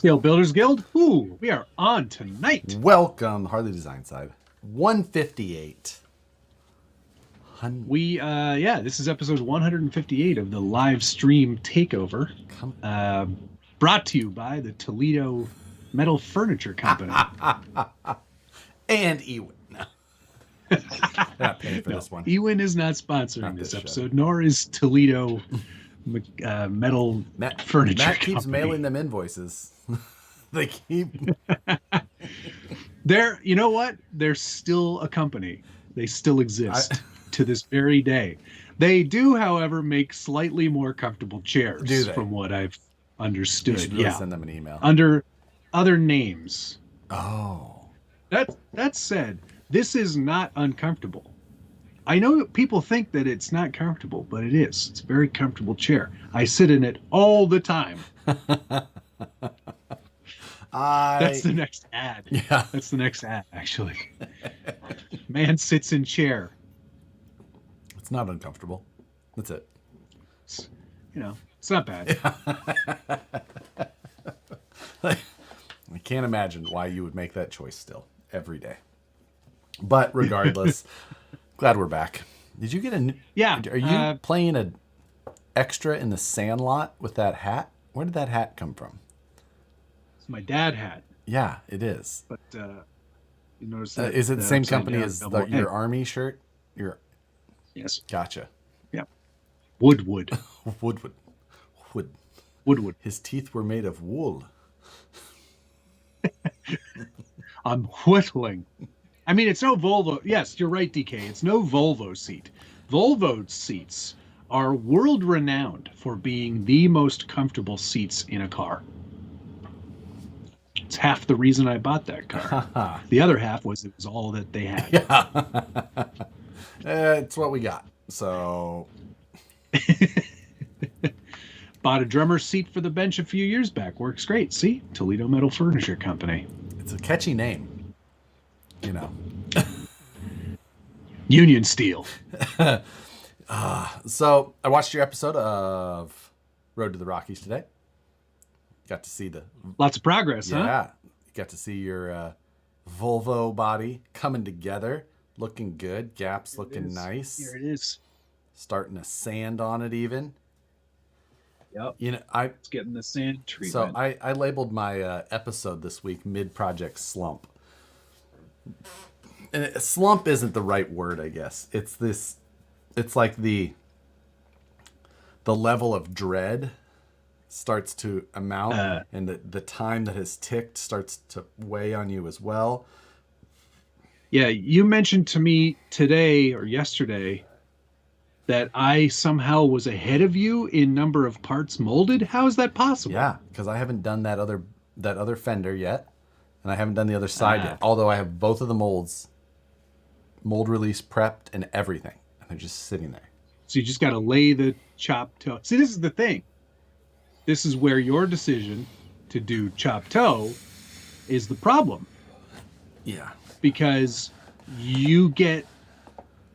Scale Builders Guild. Ooh, we are on tonight. Welcome, Harley Design Side. 158. This is episode 158 of the live stream Takeover. Brought to you by the Toledo Metal Furniture Company. And Ewin. No. They're not paying for this one. Ewin is not sponsoring this episode, nor is Toledo Metal Furniture Matt keeps Company. mailing them invoices. They keep... You know what? They're still a company. They still exist to this very day. They do, however, make slightly more comfortable chairs. Do they? From what I've understood. You should really send them an email. Under other names. Oh. That said, this is not uncomfortable. I know people think that it's not comfortable, but it is. It's a very comfortable chair. I sit in it all the time. That's the next ad. Yeah. That's the next ad, actually. Man sits in chair. It's not uncomfortable. That's it. It's not bad. I can't imagine why you would make that choice still every day. But regardless, glad we're back. Did you get a new... Yeah. Are you playing an extra in the Sandlot with that hat? Where did that hat come from? It's my dad hat. Yeah, it is. But you notice that... is it the same company as your army shirt? Yes. Gotcha. Yeah. Woodwood. Woodwood. His teeth were made of wool. I'm whittling. I mean, it's no Volvo. Yes, you're right, DK. It's no Volvo seat. Volvo seats are world renowned for being the most comfortable seats in a car. It's half the reason I bought that car. The other half was it was all that they had. Yeah. It's what we got. So... Bought a drummer's seat for the bench a few years back. Works great. See? Toledo Metal Furniture Company. It's a catchy name. Union Steel. So I watched your episode of Road to the Rockies today. Got to see lots of progress, huh? Yeah. You got to see your Volvo body coming together, looking good. Gaps looking nice. Here it is. Starting to sand on it even. Yep. It's getting the sand treatment. So I labeled my episode this week mid-project slump. And slump isn't the right word, I guess. It's like the level of dread starts to amount, and the time that has ticked starts to weigh on you as well. Yeah, you mentioned to me today or yesterday that I somehow was ahead of you in number of parts molded. How is that possible? Yeah, because I haven't done that other fender yet, and I havened done the other side yet. Although I have both of the mold release prepped and everything, and they're just sitting there. So you just got to lay the chop toe. See, this is the thing. This is where your decision to do chop toe is the problem. Yeah, because you get.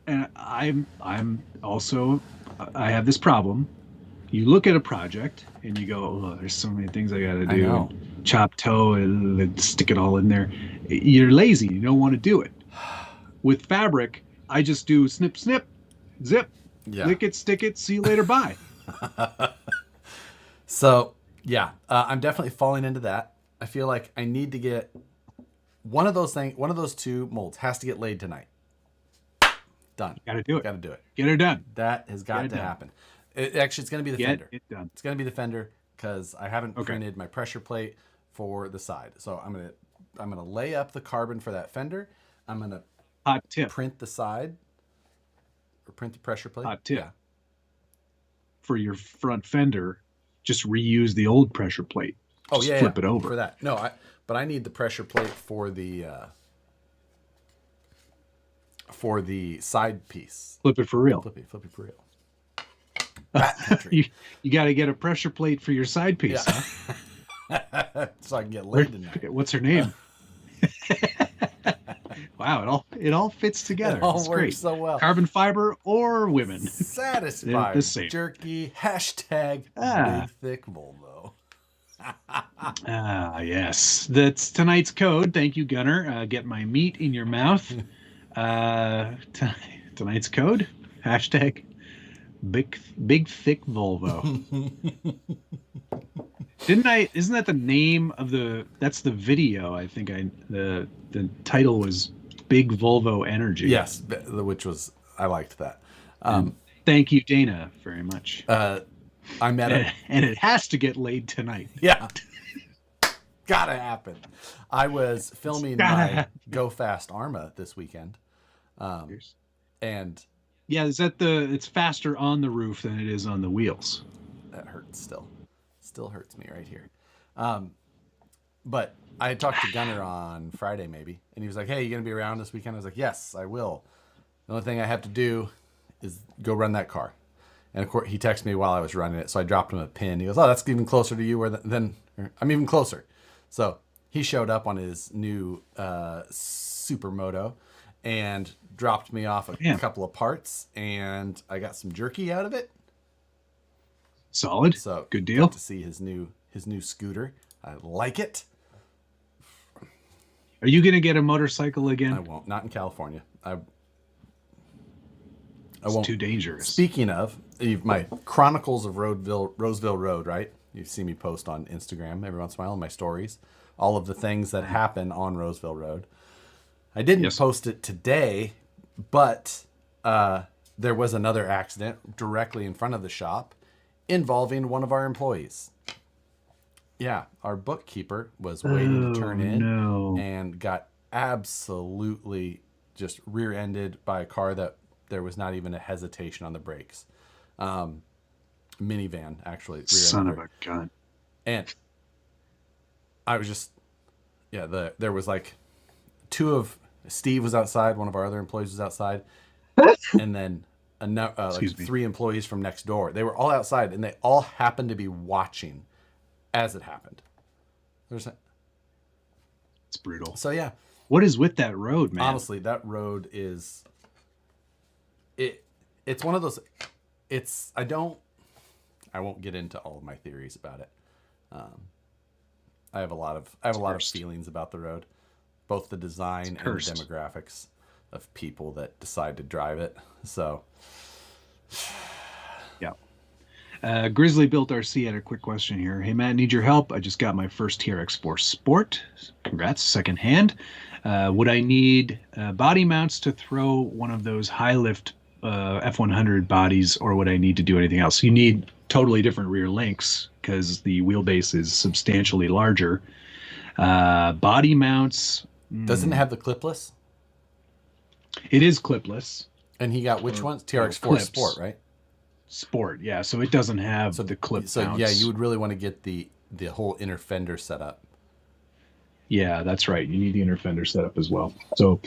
And I'm also, I have this problem. You look at a project and you go, oh, there's so many things I got to do. And chop toe and stick it all in there. You're lazy. You don't want to do it. With fabric, I just do snip, snip, zip, lick it, stick it, see you later, bye. So, yeah, I'm definitely falling into that. I feel like I need to get one of those two molds has to get laid tonight. Done. Got to do it. Got to do it. Get her done. That has got to happen. It's going to be the fender. Get it done. It's going to be the fender because I haven't printed my pressure plate for the side. So I'm gonna lay up the carbon for that fender. I'm gonna print the side or print the pressure plate. Hot tip. Yeah. For your front fender, just reuse the old pressure plate. Just flip it over for that. No, but I need the pressure plate for the side piece. Flip it for real. Flip it for real. You got to get a pressure plate for your side piece, huh? So I can get laid tonight. What's her name? Wow, it all fits together. It all works so well. Carbon fiber or women. Satisfied. The same. Jerky. Hashtag big thick Volvo. Yes. That's tonight's code. Thank you, Gunner. Get my meat in your mouth. Tonight's code. Hashtag big thick Volvo. Isn't that the name of that's the video? I think the title was Big Volvo Energy. Yes, I liked that. Thank you, Dana, very much. I met him. And it has to get laid tonight. Yeah. Gotta happen. I was filming my Go Fast Arma this weekend. And yeah, it's faster on the roof than it is on the wheels. That hurts still hurts me right here. But I had talked to Gunner on Friday maybe, and he was like, hey, you gonna be around this weekend? I was like, yes, I will. The only thing I have to do is go run that car. And of course he texted me while I was running it, so I dropped him a pin. He goes, oh, that's even closer to you than I'm even closer. So he showed up on his new Supermoto and dropped me off a couple of parts, and I got some jerky out of it. Solid. So good deal. To see his new scooter. I like it. Are you gonna get a motorcycle again? I won't. Not in California. I won't. It's too dangerous. Speaking of my Chronicles of Roseville Road, right? You see me post on Instagram every once in a while in my stories, all of the things that happen on Roseville Road. I didn't post it today, but there was another accident directly in front of the shop involving one of our employees. Yeah, our bookkeeper was waiting to turn in and got absolutely just rear-ended by a car that there was not even a hesitation on the brakes. Minivan, actually. Son of a gun. And I was just, there was like Steve was outside, one of our other employees was outside, and then three employees from next door. They were all outside, and they all happened to be watching as it happened. It's brutal. So yeah. What is with that road, man? Honestly, that road is it's one of those I won't get into all of my theories about it. I have a lot of feelings about the road, both the design and the demographics of people that decide to drive it. So yeah. Grizzly Built RC had a quick question here. Hey Matt, need your help. I just got my first TRX4 Sport. Congrats, second hand. Would I need body mounts to throw one of those high lift F100 bodies, or would I need to do anything else? You need totally different rear links because the wheelbase is substantially larger. Body mounts. Doesn't it have the clipless? It is clipless. And he got which one? TRX4 Sport, right? Sport, yeah. So it doesn't have the clip mounts. Yeah, you would really want to get the whole inner fender set up. Yeah, that's right. You need the inner fender set up as well. So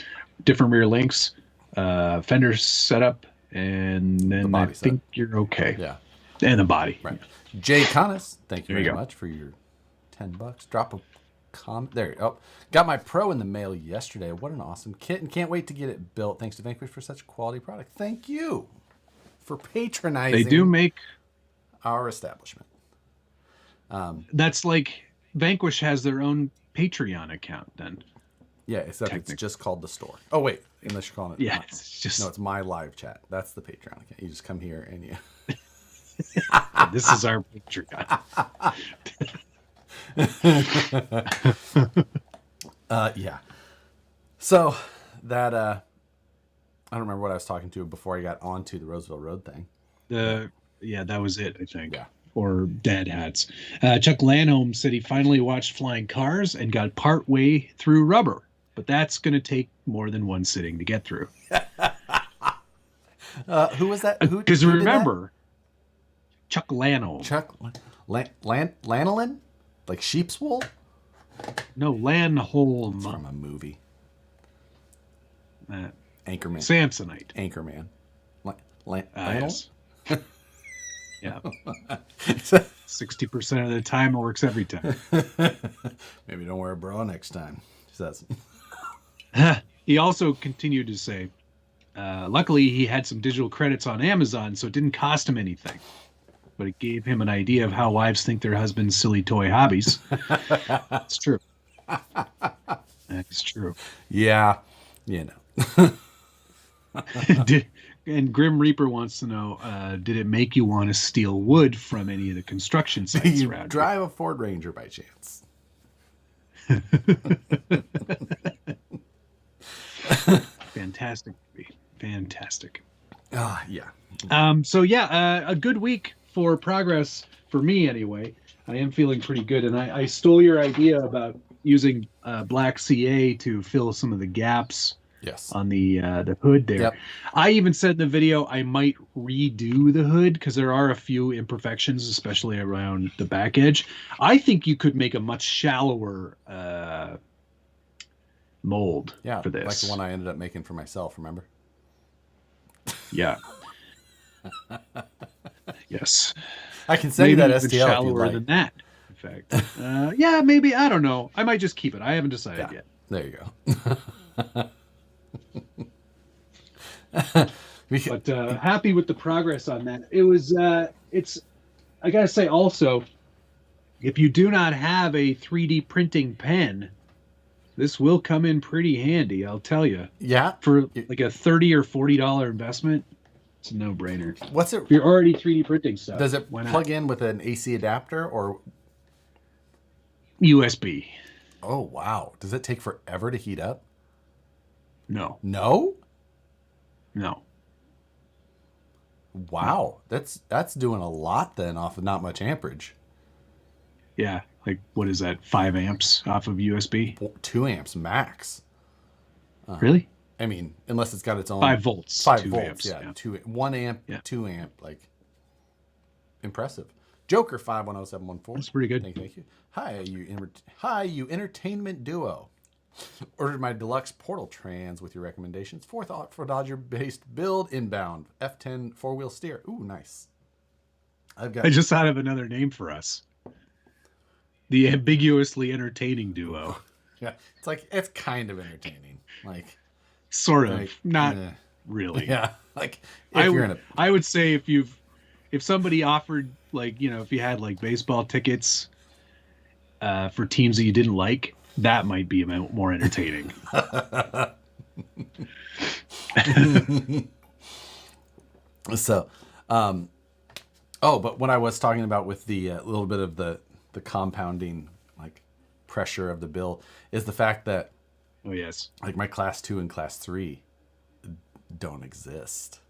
different rear links, fender setup, and then I think you're okay. Yeah. And the body. Right. Jay Conness, thank you very much for your $10. Drop a comment. There you go. Got my Pro in the mail yesterday. What an awesome kit, and can't wait to get it built. Thanks to Vanquish for such a quality product. Thank you for patronizing. They do make our establishment. That's like Vanquish has their own Patreon account then. Yeah, except it's just called the store. Oh wait, unless you're calling it. Yeah, it's my live chat. That's the Patreon account. You just come here and you. This is our Patreon. Yeah. So that I don't remember what I was talking to before I got onto the Roseville Road thing. That was it, I think. Yeah. Or dad hats. Chuck Lanholm said he finally watched Flying Cars and got part way through Rubber, but that's going to take more than one sitting to get through. Who was that? Because remember, Chuck Lanholm. Chuck Lanolin? Like sheep's wool? No, Lanholm. It's from a movie. Anchorman. Samsonite. Anchorman. Yes. Yeah. 60% of the time it works every time. Maybe don't wear a bra next time. He says. He also continued to say, luckily he had some digital credits on Amazon, so it didn't cost him anything. but it gave him an idea of how wives think their husbands' silly toy hobbies. It's true. That's true. Yeah, you know. And Grim Reaper wants to know, did it make you want to steal wood from any of the construction sites Do you around drive a Ford Ranger by chance? Fantastic movie. Fantastic. Yeah. So yeah, a good week for progress for me anyway. I am feeling pretty good, and I stole your idea about using black CA to fill some of the gaps. Yes. On the hood there. Yep. I even said in the video I might redo the hood because there are a few imperfections, especially around the back edge. I think you could make a much shallower mold for this. Like the one I ended up making for myself, remember? Yeah. Yes. I can send you that STL shallower than that, in fact. Yeah, maybe. I don't know. I might just keep it. I haven't decided yet. There you go. But happy with the progress on that. It was it's I gotta say also, if you do not have a 3D printing pen, this will come in pretty handy, I'll tell you. Yeah. For like a $30 or $40 investment, it's a no-brainer. What's it? If you're already 3D printing stuff. Does it plug in with an AC adapter or USB? Oh wow. Does it take forever to heat up? No. No? No. Wow. That's doing a lot then off of not much amperage. Yeah. Like, what is that? 5 amps off of USB? 2 amps max. Really? I mean, unless it's got its own 5 volts. 5 2 volts. amps, Yeah. 1 amp, 2 amp. Like, impressive. Joker 510714. That's pretty good. Thank you. Hi, you entertainment duo. Ordered my deluxe portal trans with your recommendations. Forethought for Dodger-based build inbound. F10 four-wheel steer. Ooh, nice. I just thought of another name for us. The ambiguously entertaining duo. Yeah, it's kind of entertaining. Like, sort of. Not really. Yeah. Like, I would say if somebody offered, like, if you had like baseball tickets for teams that you didn't like, that might be more entertaining. So, but what I was talking about with the little bit of the compounding, like, pressure of the bill is the fact that, oh yes, like my class 2 and class 3 don't exist.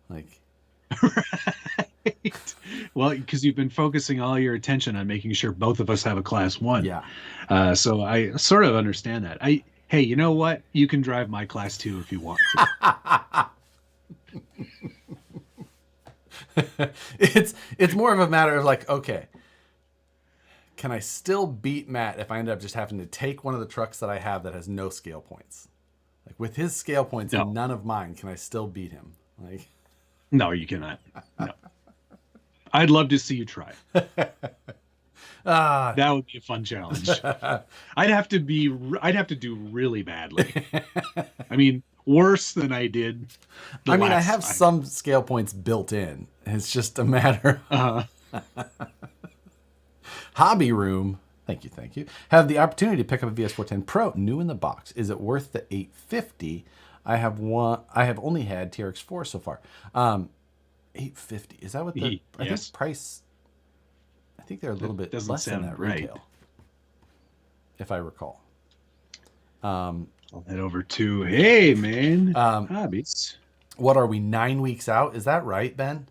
Like, right. Well, because you've been focusing all your attention on making sure both of us have a class 1. Yeah. So I sort of understand that. Hey, you know what? You can drive my class 2 if you want to. It's more of a matter of like, okay, can I still beat Matt if I end up just having to take one of the trucks that I have that has no scale points? Like, with his scale points and none of mine, can I still beat him? Like, no, you cannot. No. I'd love to see you try. That would be a fun challenge. I'd have to do really badly. I mean, worse than I did. I have some scale points built in. It's just a matter. Hobby Room. Thank you. Have the opportunity to pick up a VS410 Pro new in the box. Is it worth the $850? I have only had TRX4 so far. $850. Is that what the I think price? I think they're a little bit less than that retail, if I recall. I'll head over to hey man, hobbies. What are we, 9 weeks out? Is that right, Ben?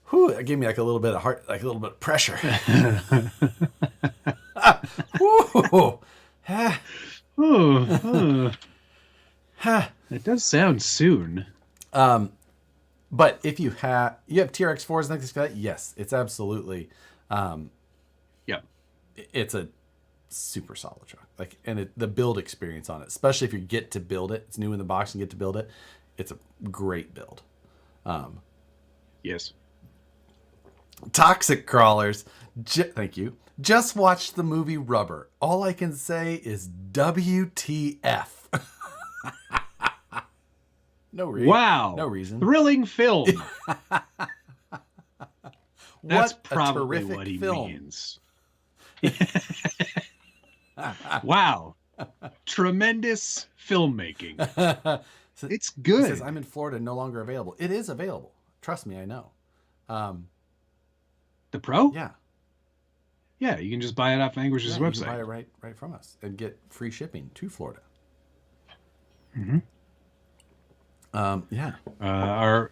Whew, that gave me like a little bit of heart, like a little bit of pressure. It does sound soon. But if you have TRX4s and things like that, yes, it's absolutely. It's a super solid truck. Like, and the build experience on it, especially if you get to build it, it's new in the box and get to build it. It's a great build. Yes. Toxic Crawlers. Thank you. Just watched the movie Rubber. All I can say is WTF. No reason. Wow. No reason. Thrilling film. That's What probably a terrific what he film. means. Wow. Tremendous filmmaking. So, It's he good. says, I'm in Florida, no longer available. It is available. Trust me, I know. The Pro? Yeah. Yeah, you can just buy it off Anguish's website. You can buy it right from us and get free shipping to Florida. Mm-hmm. Yeah. Our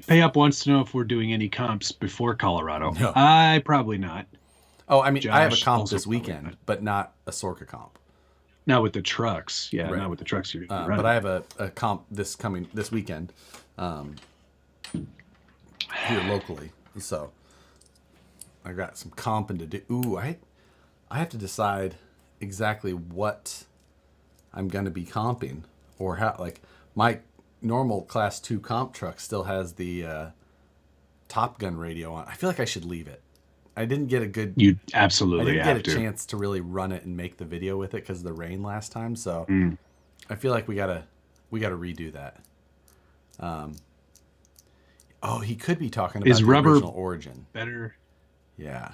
Pay Up wants to know if we're doing any comps before Colorado. No. I probably not. Oh, I mean, Josh I have a comp this probably weekend, not. but not a Sorka comp. Not with the trucks. Yeah, Right. not with the trucks you're going to run. But I have a comp this weekend here locally. So I got some comping to do. Ooh, I have to decide exactly what I'm going to be comping, or how. Like, my normal Class 2 comp truck still has the Top Gun radio on. I feel like I should leave it. I didn't get a good. You absolutely I have didn't get a chance to really run it and make the video with it because of the rain last time. So I feel like we gotta redo that. Oh, he could be talking about the original Origin. Better. Yeah.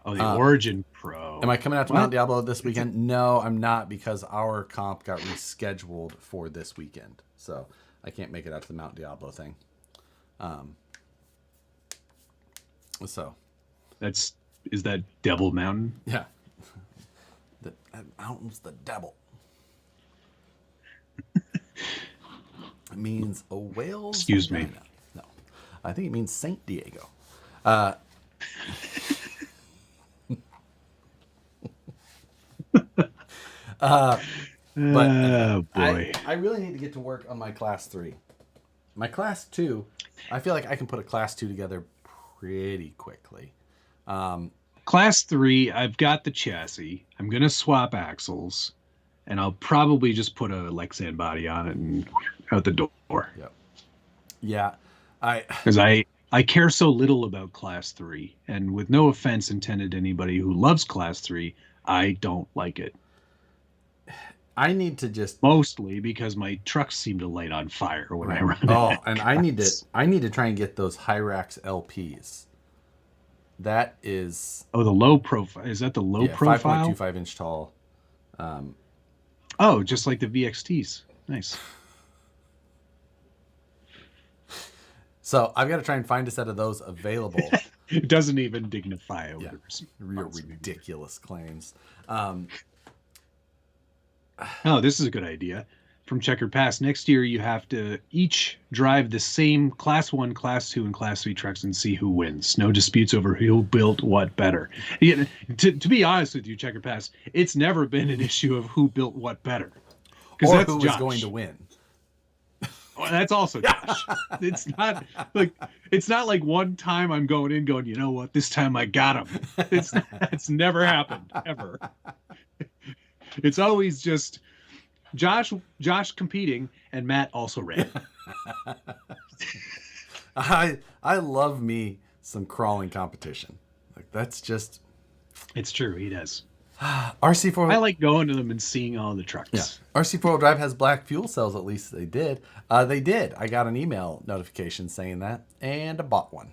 Oh, the Origin Pro. Am I coming out to Mount Diablo this weekend? No, I'm not, because our comp got rescheduled for this weekend. So I can't make it out to the Mount Diablo thing. So. Is that Devil Mountain? Yeah. That mountain's the devil. It means a whale's Excuse vagina. me. No. I think it means Saint Diego. But oh boy. I really need to get to work on my Class 3. My Class 2, I feel like I can put a Class 2 together pretty quickly. Class 3, I've got the chassis. I'm going to swap axles, and I'll probably just put a Lexan body on it and out the door. Yep. Yeah. Because I care so little about Class 3, and with no offense intended to anybody who loves Class 3, I don't like it. I need to just mostly because my trucks seem to light on fire when I run it. Oh, and I need to try and get those Hyrax LPs. That is the low profile. Is that the low profile? 5.25 inch tall. Oh, just like the VXTs. Nice. So I've got to try and find a set of those available. It doesn't even dignify over real ridiculous claims. Oh, this is a good idea. From Checkered Pass, next year you have to each drive the same Class 1, Class 2, and Class 3 trucks and see who wins. No disputes over who built what better. Yeah, to be honest with you, Checkered Pass, it's never been an issue of who built what better. Or that's who was going to win. Well, that's also Josh. It's not like one time I'm going, you know what, this time I got him. It's never happened, ever. It's always just Josh competing and Matt also ran. I love me some crawling competition. Like, that's just. It's true. He does. RC4. I like going to them and seeing all the trucks. Yeah. RC4 Drive has black fuel cells. At least they did. They did. I got an email notification saying that, and I bought one.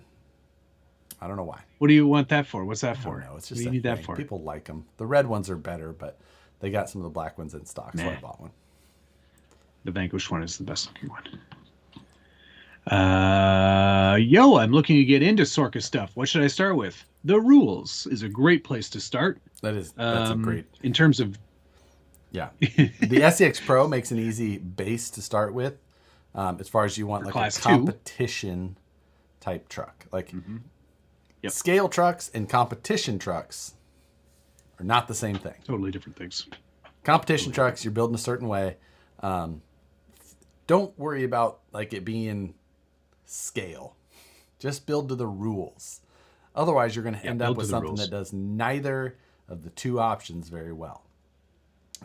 I don't know why. What do you want that for? What's that for? No, it's just what do you need that for? People like them. The red ones are better, but they got some of the black ones in stock, so I bought one. The Vanquish one is the best looking one. I'm looking to get into Sorka stuff. What should I start with? The rules is a great place to start. That's a great. In terms of. Yeah. The SEX Pro makes an easy base to start with. As far as you want like a competition type truck. Like scale trucks and competition trucks are not the same thing. Totally different things. Competition trucks, you're building a certain way. Don't worry about like it being scale. Just build to the rules. Otherwise, you're going to end up with something that does neither of the two options very well.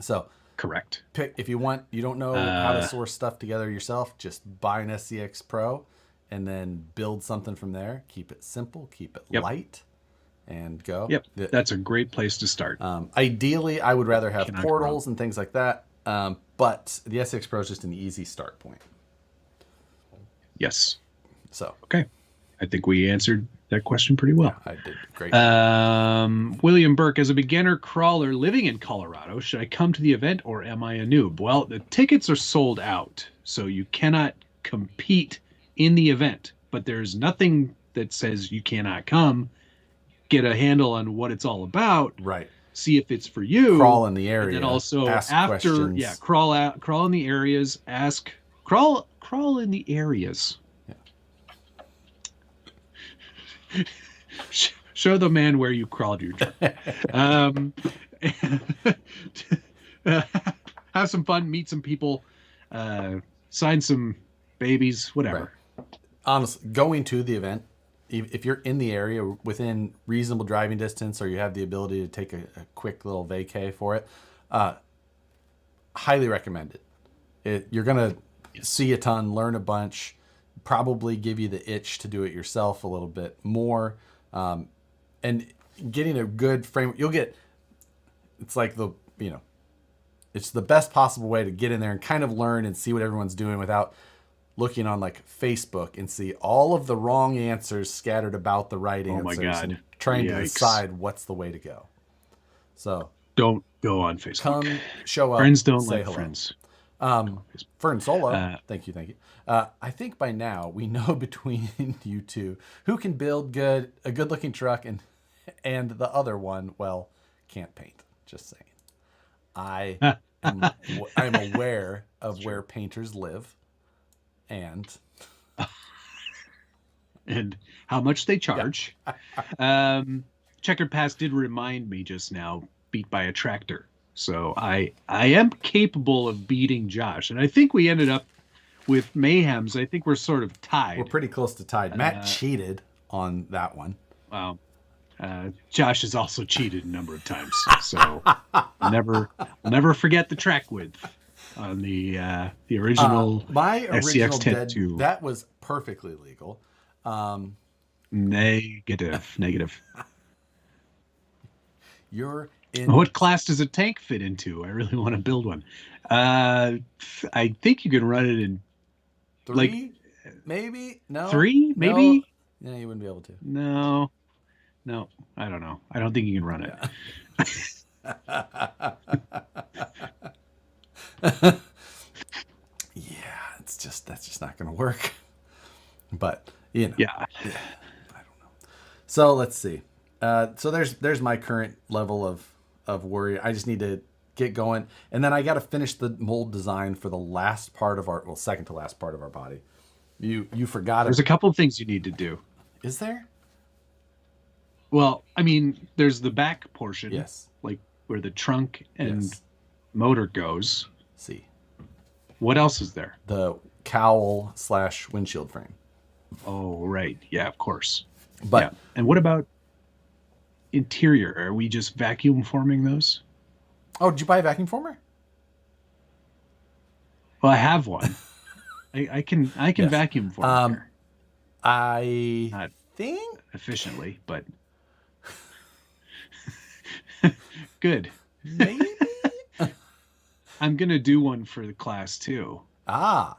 So correct. If you don't know how to source stuff together yourself, just buy an SCX Pro and then build something from there. Keep it simple, keep it light, and go. Yep, that's a great place to start. Ideally, I would rather have portals and things like that, but the SCX Pro is just an easy start point. Yes. So okay, I think we answered that question pretty well. Yeah, I did great. William Burke, as a beginner crawler living in Colorado, should I come to the event or am I a noob? Well, the tickets are sold out, so you cannot compete in the event, but there's nothing that says you cannot come. Get a handle on what it's all about. Right. See if it's for you. Crawl in the area. And then also ask after, questions. yeah, crawl in the areas, crawl in the areas. Yeah. Show the man where you crawled your truck. Have some fun, meet some people, sign some babies, whatever. Right. Honestly, going to the event, if you're in the area within reasonable driving distance, or you have the ability to take a quick little vacay for it, highly recommend it. You're gonna see a ton, learn a bunch, probably give you the itch to do it yourself a little bit more, and getting a good frame. You'll get. It's like it's the best possible way to get in there and kind of learn and see what everyone's doing without looking on like Facebook and see all of the wrong answers scattered about the right answers. Oh my God. And trying to decide what's the way to go. So don't go on Facebook. Come show up. Friends don't say like hello. friends. Fern Solo, thank you. I think by now we know between you two who can build a good looking truck and the other one, well, can't paint. Just saying. I'm aware of where painters live and how much they charge. Checkered Past did remind me just now, beat by a tractor. So I am capable of beating Josh. And I think we ended up with Mayhems. I think we're sort of tied. We're pretty close to tied. Matt cheated on that one. Wow. Josh has also cheated a number of times. So never forget the track width on the original my original SCX-10 that was perfectly legal. Negative. You're in. What class does a tank fit into? I really want to build one. I think you can run it in 3, maybe. No, 3, maybe. No, you wouldn't be able to. No, I don't know. I don't think you can run it. Yeah, that's just not going to work. But yeah, I don't know. So let's see. So there's my current level of worry. I just need to get going, and then I got to finish the mold design for the last part of second to last part of our body. You forgot. There's a couple of things you need to do. Is there? Well, I mean, there's the back portion. Yes. Like where the trunk and motor goes. See. What else is there? The cowl / windshield frame. Oh, right. Yeah, of course. But yeah. And what about interior? Are we just vacuum forming those? Oh, did you buy a vacuum former? Well, I have one. I can yes. vacuum form here. I think efficiently, but good. Maybe. I'm gonna do one for the class too. You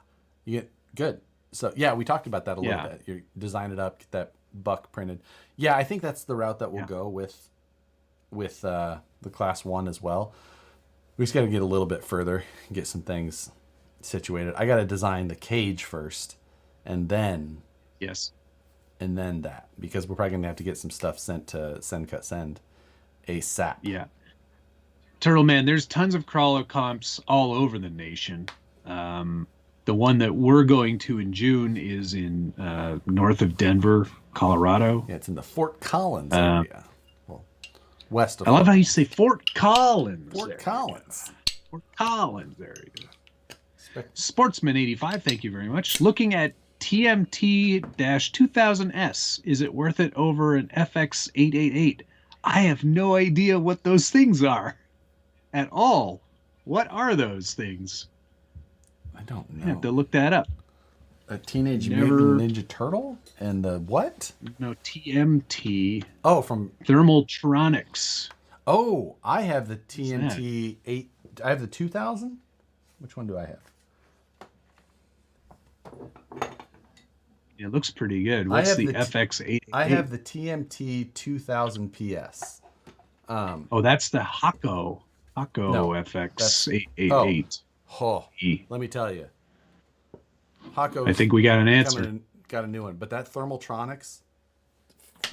get good. So yeah, we talked about that a little bit. You design it up, get that buck printed. Yeah, I think that's the route that we'll go with the class 1 as well. We just got to get a little bit further, get some things situated. I got to design the cage first, and then that, because we're probably gonna have to get some stuff sent to Send ASAP. Yeah. Turtle Man, there's tons of crawler comps all over the nation. The one that we're going to in June is in north of Denver, Colorado. Yeah, it's in the Fort Collins area. Well, west of. I love how you say Fort Collins. Fort Collins. Fort Collins area. Sportsman 85, thank you very much. Looking at TMT-2000S, is it worth it over an FX888? I have no idea what those things are at all. What are those things? I don't know. I have to look that up. A Teenage Mutant Ninja Turtle and the what? No, TMT. Oh, from Thermaltronics. Oh, I have the TMT 8. I have the 2000. Which one do I have? It looks pretty good. What's the FX888? I have the TMT 2000 PS. Oh, that's the Hako No, FX888. Oh, let me tell you, Hako's I think we got an answer. Got a new one, but that Thermaltronics,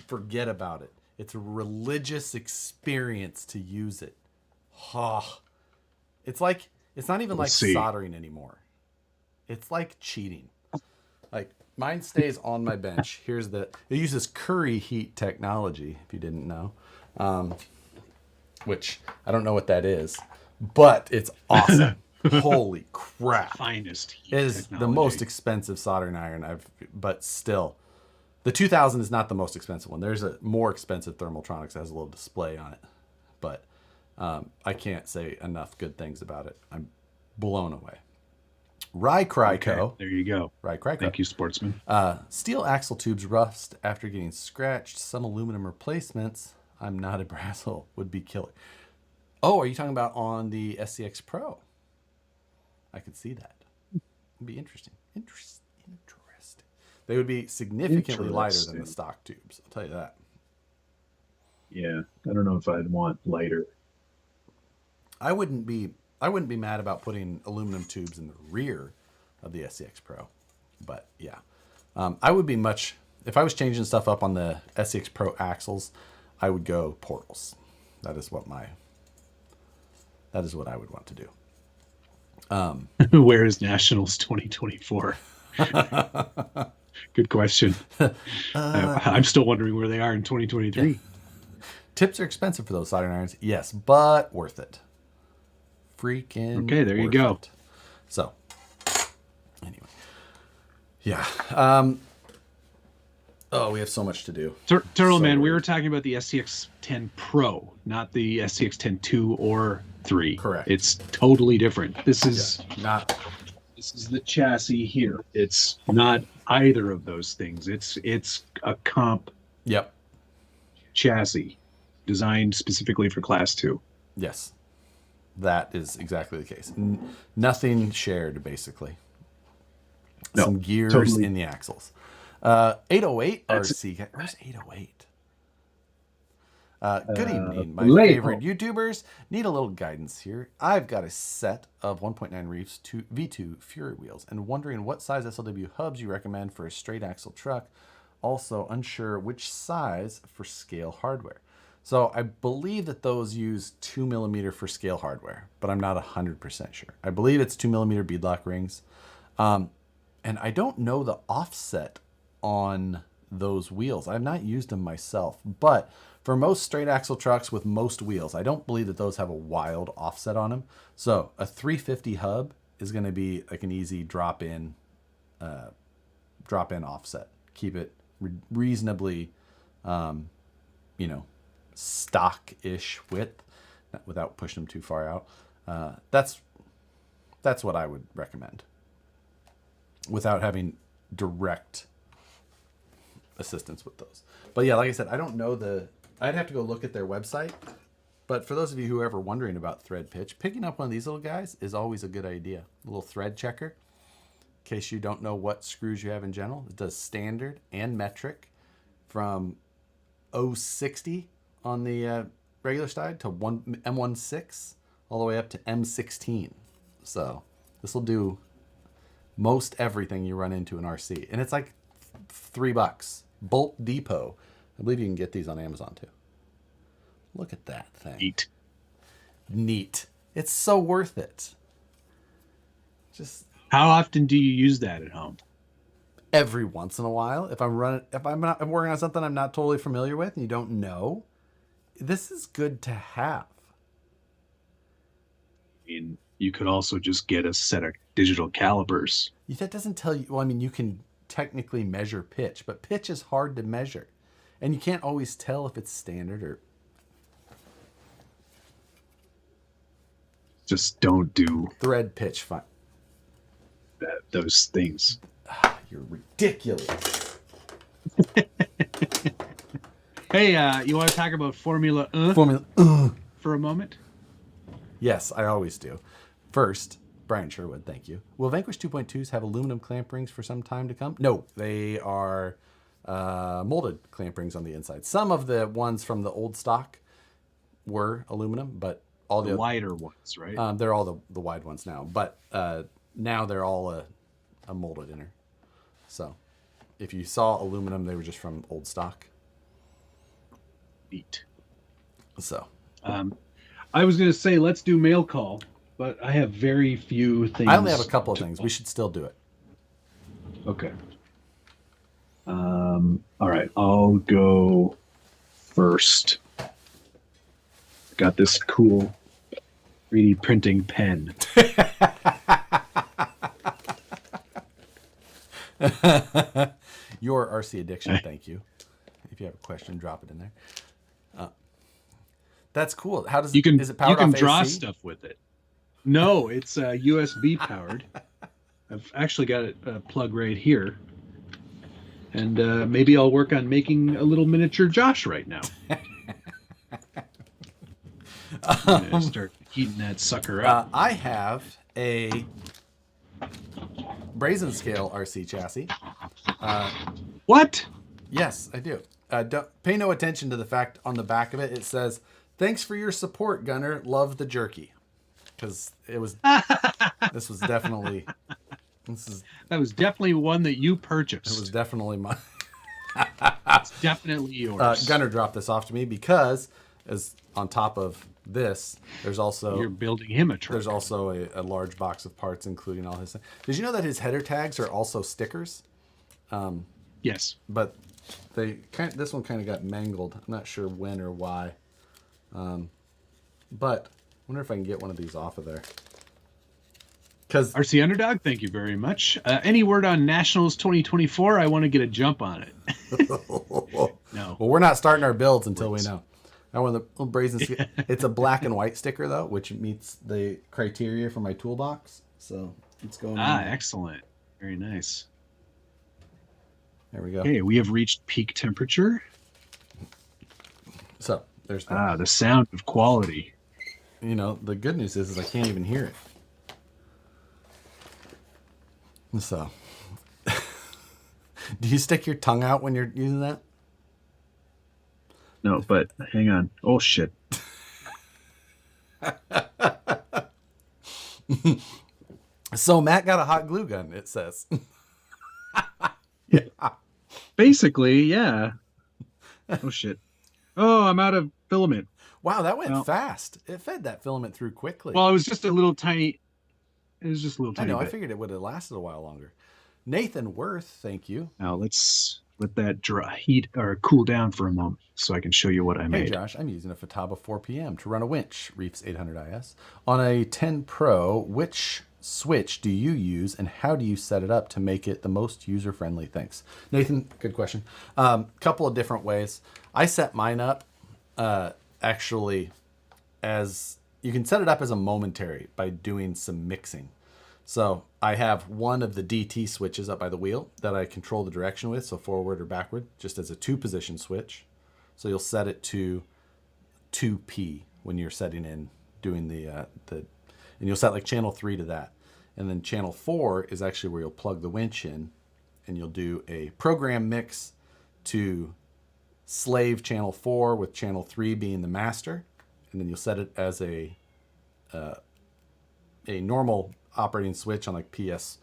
forget about it. It's a religious experience to use it. Oh, it's not even like soldering anymore. It's like cheating. Like mine stays on my bench. It uses Curry heat technology, if you didn't know, which I don't know what that is, but it's awesome. Holy crap! Finest heat it is technology. The most expensive soldering iron but still, the 2000 is not the most expensive one. There's a more expensive Thermaltronics that has a little display on it, but I can't say enough good things about it. I'm blown away. Rye Cryco. Okay, there you go. Rye Cryco. Thank you, sportsman. Steel axle tubes rust after getting scratched. Some aluminum replacements. I'm not a Brazzle. Would be killer. Oh, are you talking about on the SCX Pro? I could see that. It'd be interesting. Interesting. They would be significantly lighter than the stock tubes. I'll tell you that. Yeah, I don't know if I'd want lighter. I wouldn't be mad about putting aluminum tubes in the rear of the SCX Pro, but yeah, I would be if I was changing stuff up on the SCX Pro axles, I would go portals. That is what I would want to do. Where is Nationals 2024? Good question. I'm still wondering where they are in 2023. Tips are expensive for those soldering irons, yes, but worth it. Freaking okay, there you go. It. So, anyway, yeah. We have so much to do. Turtle Man, we were talking about the SCX 10 Pro, not the SCX 10 2 or 3. Correct. It's totally different. This is the chassis here. It's not either of those things. It's a comp. Yep. Chassis designed specifically for Class 2. Yes. That is exactly the case. Nothing shared, basically. No, some gears totally. In the axles. 808 RC. Where's 808? Good evening, my favorite YouTubers. Need a little guidance here. I've got a set of 1.9 Reefs V2 Fury wheels and wondering what size SLW hubs you recommend for a straight axle truck. Also unsure which size for scale hardware. So I believe that those use 2mm for scale hardware, but I'm not 100% sure. I believe it's 2mm beadlock rings. And I don't know the offset on those wheels. I've not used them myself, but for most straight axle trucks with most wheels, I don't believe that those have a wild offset on them. So a 350 hub is going to be like an easy drop-in offset. Keep it reasonably, stock-ish width without pushing them too far out. That's what I would recommend without having direct assistance with those. But yeah, like I said, I don't know I'd have to go look at their website. But for those of you who are ever wondering about thread pitch, picking up one of these little guys is always a good idea. A little thread checker. In case you don't know what screws you have in general. It does standard and metric from 060 on the regular side to M16 all the way up to M16. So this will do most everything you run into in RC. And it's like $3. Bolt Depot. I believe you can get these on Amazon too. Look at that thing. Neat. It's so worth it. Just how often do you use that at home? Every once in a while. If I'm working on something I'm not totally familiar with and you don't know, this is good to have. I mean, you could also just get a set of digital calipers. That doesn't tell you. Well, I mean, you can technically measure pitch, but pitch is hard to measure. And you can't always tell if it's standard or... Just don't do... thread pitch fine. Those things. You're ridiculous. Hey, you want to talk about Formula for a moment? Yes, I always do. First, Brian Sherwood, thank you. Will Vanquish 2.2s have aluminum clamp rings for some time to come? No, they are molded clamp rings on the inside. Some of the ones from the old stock were aluminum, but all the wider ones, right? They're all the wide ones now, but now they're all a molded inner. So if you saw aluminum, they were just from old stock. Neat. So I was going to say, let's do mail call, but I have very few things. I only have a couple of things. We should still do it. Okay. All right. I'll go first. Got this cool 3D printing pen. Your RC addiction, thank you. If you have a question, drop it in there. That's cool. How does is it powered off AC? You can draw stuff with it. No, it's USB powered. I've actually got a plug right here. And maybe I'll work on making a little miniature Josh right now. I'm gonna start heating that sucker up. I have a brazen scale RC chassis. What? Yes, I do. Don't pay no attention to the fact on the back of it. It says, "Thanks for your support, Gunner. Love the jerky." Because it was. This was definitely. That was definitely one that you purchased. It was definitely mine. It's definitely yours. Gunner dropped this off to me because, as on top of this, there's also you're building him a truck. There's also a large box of parts, including all his. Did you know that his header tags are also stickers? Yes, but this one kind of got mangled. I'm not sure when or why. But I wonder if I can get one of these off of there. Because RC Underdog, thank you very much. Any word on Nationals 2024? I want to get a jump on it. No. Well, we're not starting our builds until we know. I want the little brazen. It's a black and white sticker though, which meets the criteria for my toolbox. So it's going. Excellent. Very nice. There we go. Okay, we have reached peak temperature. So there's the sound of quality. You know, the good news is I can't even hear it. So, do you stick your tongue out when you're using that? No, but hang on. Oh, shit. So Matt got a hot glue gun, it says. Yeah. Basically, yeah. Oh, shit. Oh, I'm out of filament. Wow, that went fast. It fed that filament through quickly. Well, it was just a little tiny... It was just a little tiny I figured it would have lasted a while longer. Nathan Worth, thank you. Now let's let that heat or cool down for a moment so I can show you what I made. Hey Josh, I'm using a Futaba 4PM to run a winch, Reefs 800IS. On a 10 Pro, which switch do you use and how do you set it up to make it the most user-friendly? Thanks. Nathan, good question. Couple of different ways. I set mine up actually as... You can set it up as a momentary by doing some mixing. So I have one of the DT switches up by the wheel that I control the direction with, so forward or backward, just as a 2-position switch. So you'll set it to 2P when you're setting in, doing and you'll set like channel 3 to that. And then channel 4 is actually where you'll plug the winch in, and you'll do a program mix to slave channel 4 with channel 3 being the master. And then you'll set it as a normal operating switch on like PS2,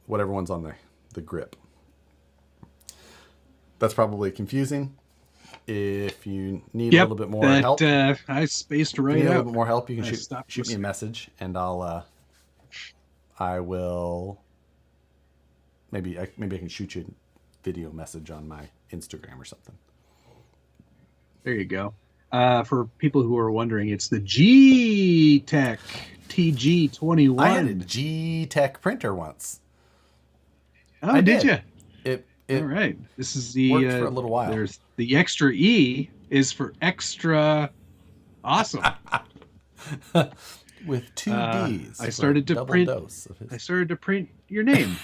whatever one's on the grip. That's probably confusing. If you need a little bit more help, I spaced right out. A little bit more help, you can shoot me a message, and I will maybe I can shoot you a video message on my Instagram or something. There you go. For people who are wondering, it's the G-Tech TG21. I had a G-Tech printer once. Oh, did you? It all right. This is the worked for a little while. There's the extra E is for extra awesome. With 2 D's. I started to print your name.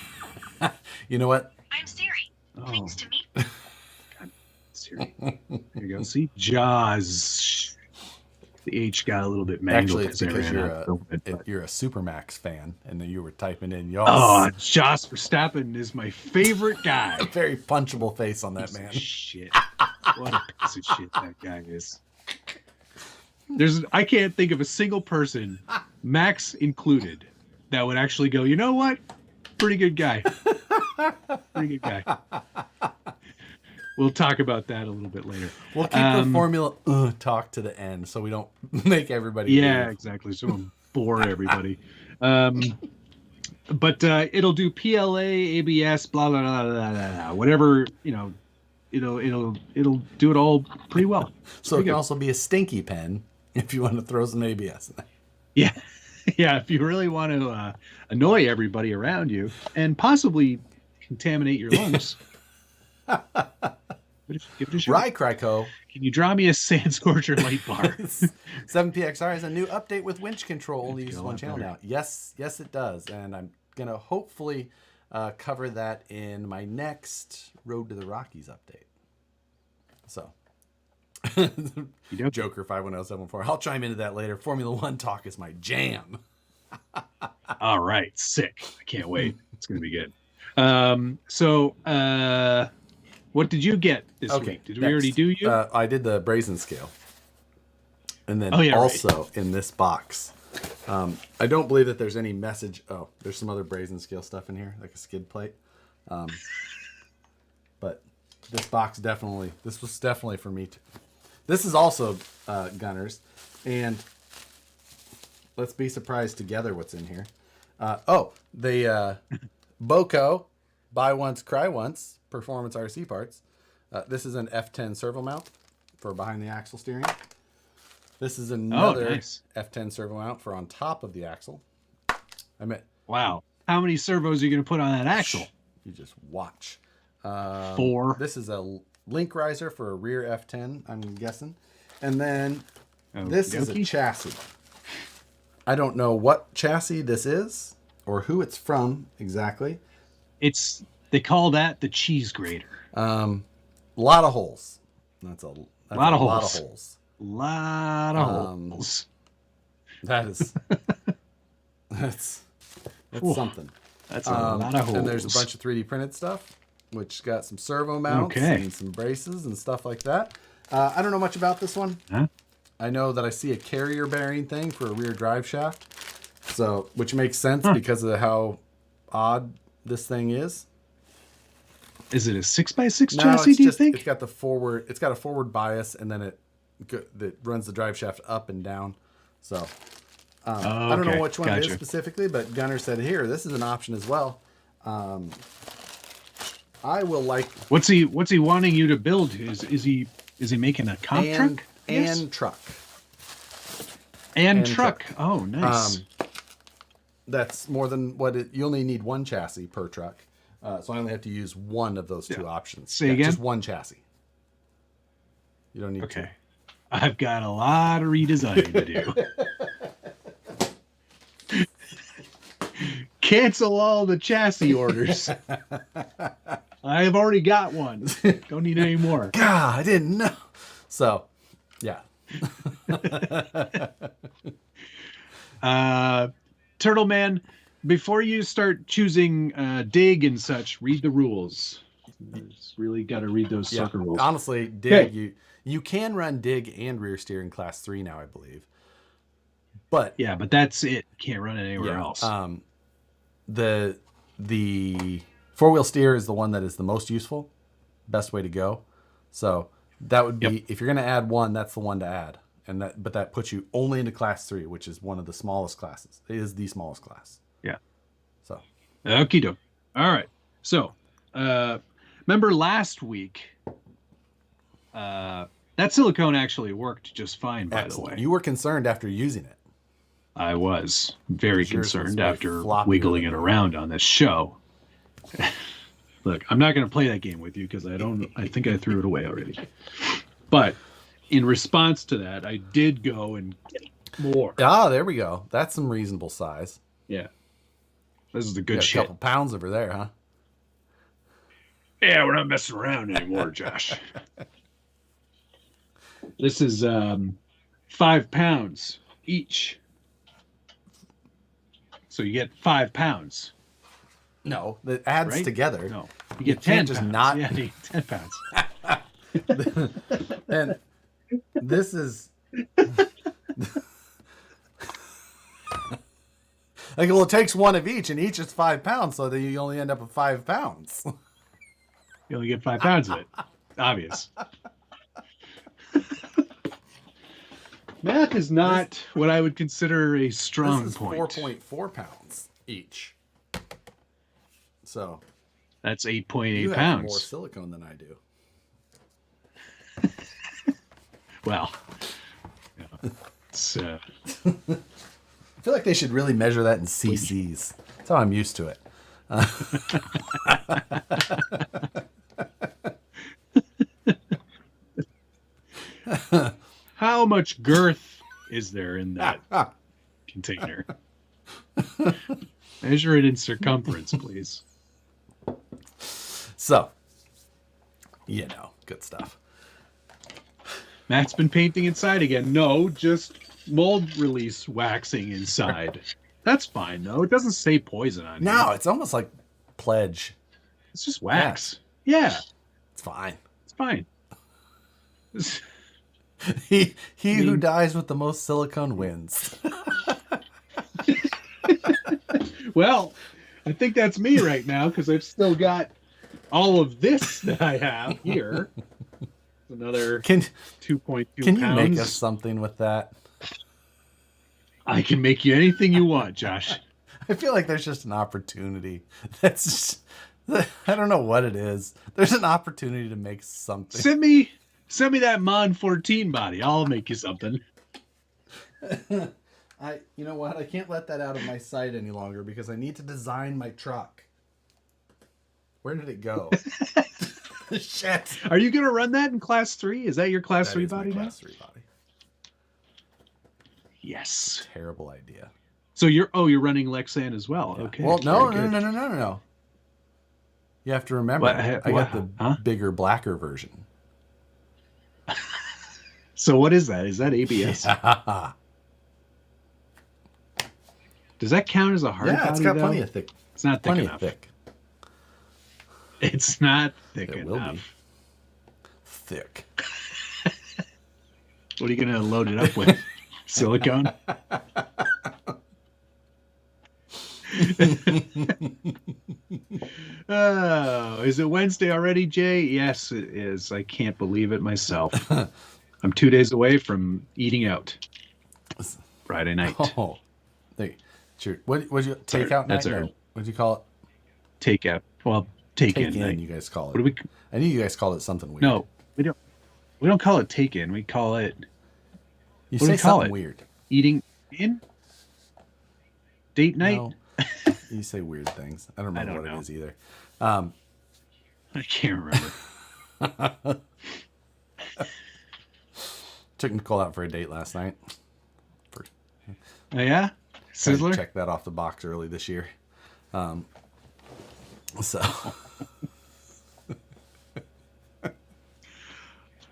You know what? I'm Siri. Pleased to meet. Siri. There you go. See? Jaws. The H got a little bit mangled. Actually, it's because you're a Supermax fan, and then you were typing in Jos. Oh, Jos Verstappen is my favorite guy. A very punchable face on that piece man. Of shit. What a piece of shit that guy is. I can't think of a single person, Max included, that would actually go, you know what? Pretty good guy. Pretty good guy. We'll talk about that a little bit later. We'll keep the Formula talk to the end so we don't make everybody. Yeah, exactly. So we'll bore everybody. But it'll do PLA, ABS, blah blah blah blah blah. Whatever, it'll do it all pretty well. So it can also be a stinky pen if you want to throw some ABS in there. Yeah. Yeah, if you really want to annoy everybody around you and possibly contaminate your lungs. Give it a shot. Right, Kryko. Can you draw me a Sand Scorcher light bar? 7PXR has a new update with winch control. Only uses one channel now. Yes, it does. And I'm going to hopefully cover that in my next Road to the Rockies update. So, Joker 510714. I'll chime into that later. Formula One talk is my jam. All right. Sick. I can't wait. It's going to be good. What did you get this week? Did we already do you? I did the brazen scale. And then in this box, I don't believe that there's any message. Oh, there's some other brazen scale stuff in here, like a skid plate. But this box this was definitely for me too. This is also Gunners. And let's be surprised together what's in here. The Boco, buy once, cry once, performance RC parts. This is an F10 servo mount for behind the axle steering. This is another F10 servo mount for on top of the axle. Wow. How many servos are you going to put on that axle? You just watch. 4. This is a link riser for a rear F10, I'm guessing. And then this is a chassis. I don't know what chassis this is or who it's from exactly. They call that the cheese grater. A lot of holes. That's a lot of holes. Lot of holes. That's something. That's a lot of holes. And there's a bunch of 3D printed stuff, which got some servo mounts and some braces and stuff like that. I don't know much about this one. Huh? I know that I see a carrier bearing thing for a rear drive shaft, which makes sense because of how odd this thing is. Is it a 6x6 chassis? Do you think it's got a forward bias, and then it runs the drive shaft up and down. So I don't know which one it is specifically, but Gunner said here this is an option as well. I will like. What's he wanting you to build? Is he making a comp truck? And truck. And truck. Oh, nice. That's more than you only need one chassis per truck. So I only have to use one of those two options. Say again? Just one chassis. You don't need two. I've got a lot of redesigning to do. Cancel all the chassis orders. I've already got one. Don't need any more. God, I didn't know. So, yeah. Turtle Man, before you start choosing dig and such, read the rules. You really got to read those sucker rules. Honestly, dig, you can run dig and rear steer in class 3 now, I believe. But that's it. Can't run it anywhere else. The 4-wheel steer is the one that is the most useful, best way to go. So that would be if you're going to add one, that's the one to add. But that puts you only into class 3, which is one of the smallest classes. It is the smallest class. Yeah. So. Okie doke. All right. So, remember last week, that silicone actually worked just fine, by the way. You were concerned after using it. I was very concerned after wiggling it around on this show. Look, I'm not going to play that game with you because I think I threw it away already. But in response to that, I did go and get more. Ah, there we go. That's some reasonable size. Yeah. This is the good shit. A couple pounds over there, huh? Yeah, we're not messing around anymore, Josh. This is 5 pounds each. So you get 5 pounds. No, that adds right? together. No, you get 10 just pounds. not. Yeah, you get 10 pounds. And this is like, well, it takes one of each, and each is 5 pounds, so that you only end up with 5 pounds. You only get 5 pounds of it. Obvious. Math is not what I would consider a strong This is point. 4.4 pounds each. So that's 8.8 you have pounds. more silicone than I do. Well, it's, I feel like they should really measure that in cc's. That's how I'm used to it. how much girth is there in that container? Measure it in circumference, please. So, good stuff. Matt's been painting inside again. No, just mold release waxing inside. That's fine, though. It doesn't say poison on it. No, it's almost like pledge. It's just wax. Yeah. It's fine. It's fine. He who dies with the most silicone wins. Well, I think that's me right now because I've still got all of this that I have here. Another 2.2 pounds. Can you make us something with that? I can make you anything you want, Josh. I feel like there's just an opportunity. That's just, I don't know what it is. There's an opportunity to make something. Send me that Mon 14 body. I'll make you something. You know what? I can't let that out of my sight any longer because I need to design my truck. Where did it go? Shit. Are you going to run that in class 3? Is that your class 3 body now? Class 3 body. Yes. Terrible idea. So you're running Lexan as well. Yeah. Okay. Well, no. You have to remember, I got the bigger, blacker version. So what is that? Is that ABS? Yeah. Does that count as a hard body? Yeah, it's got plenty of thick. It's not thick enough. It's not thick enough. Will be thick. What are you going to load it up with? Silicone? Oh, is it Wednesday already, Jay? Yes, it is. I can't believe it myself. I'm 2 days away from eating out. Friday night. Oh, what was your takeout night? What did you call it? Takeout. Well, take-in night. You guys call it. What do we? I knew you guys called it something weird. No, we don't. We don't call it take-in. We call it. You say something weird. Eating in. Date night. No, you say weird things. I don't remember what it is either. I can't remember. Took Nicole out for a date last night. Oh yeah, Sizzler. Checked that off the box early this year. So.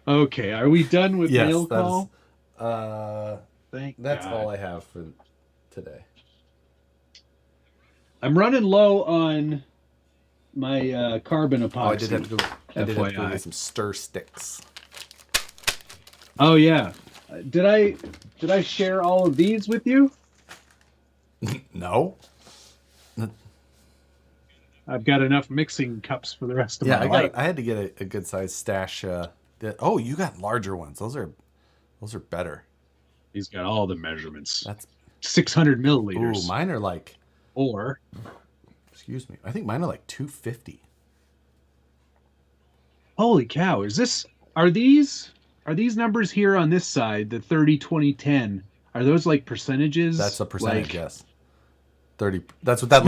Okay, are we done with mail call? That's all I have for today. I'm running low on my carbon epoxy. Oh, I did have to go get some stir sticks. Oh yeah, did I share all of these with you? No. I've got enough mixing cups for the rest of my life. I had to get a good sized stash. You got larger ones. Those are better. He's got all the measurements. That's 600 milliliters. Ooh, mine are like. Excuse me. I think mine are like 250. Holy cow! Are these numbers here on this side? The 30, 20, 10. Are those like percentages? That's a percentage. Yes. 30. That's what that's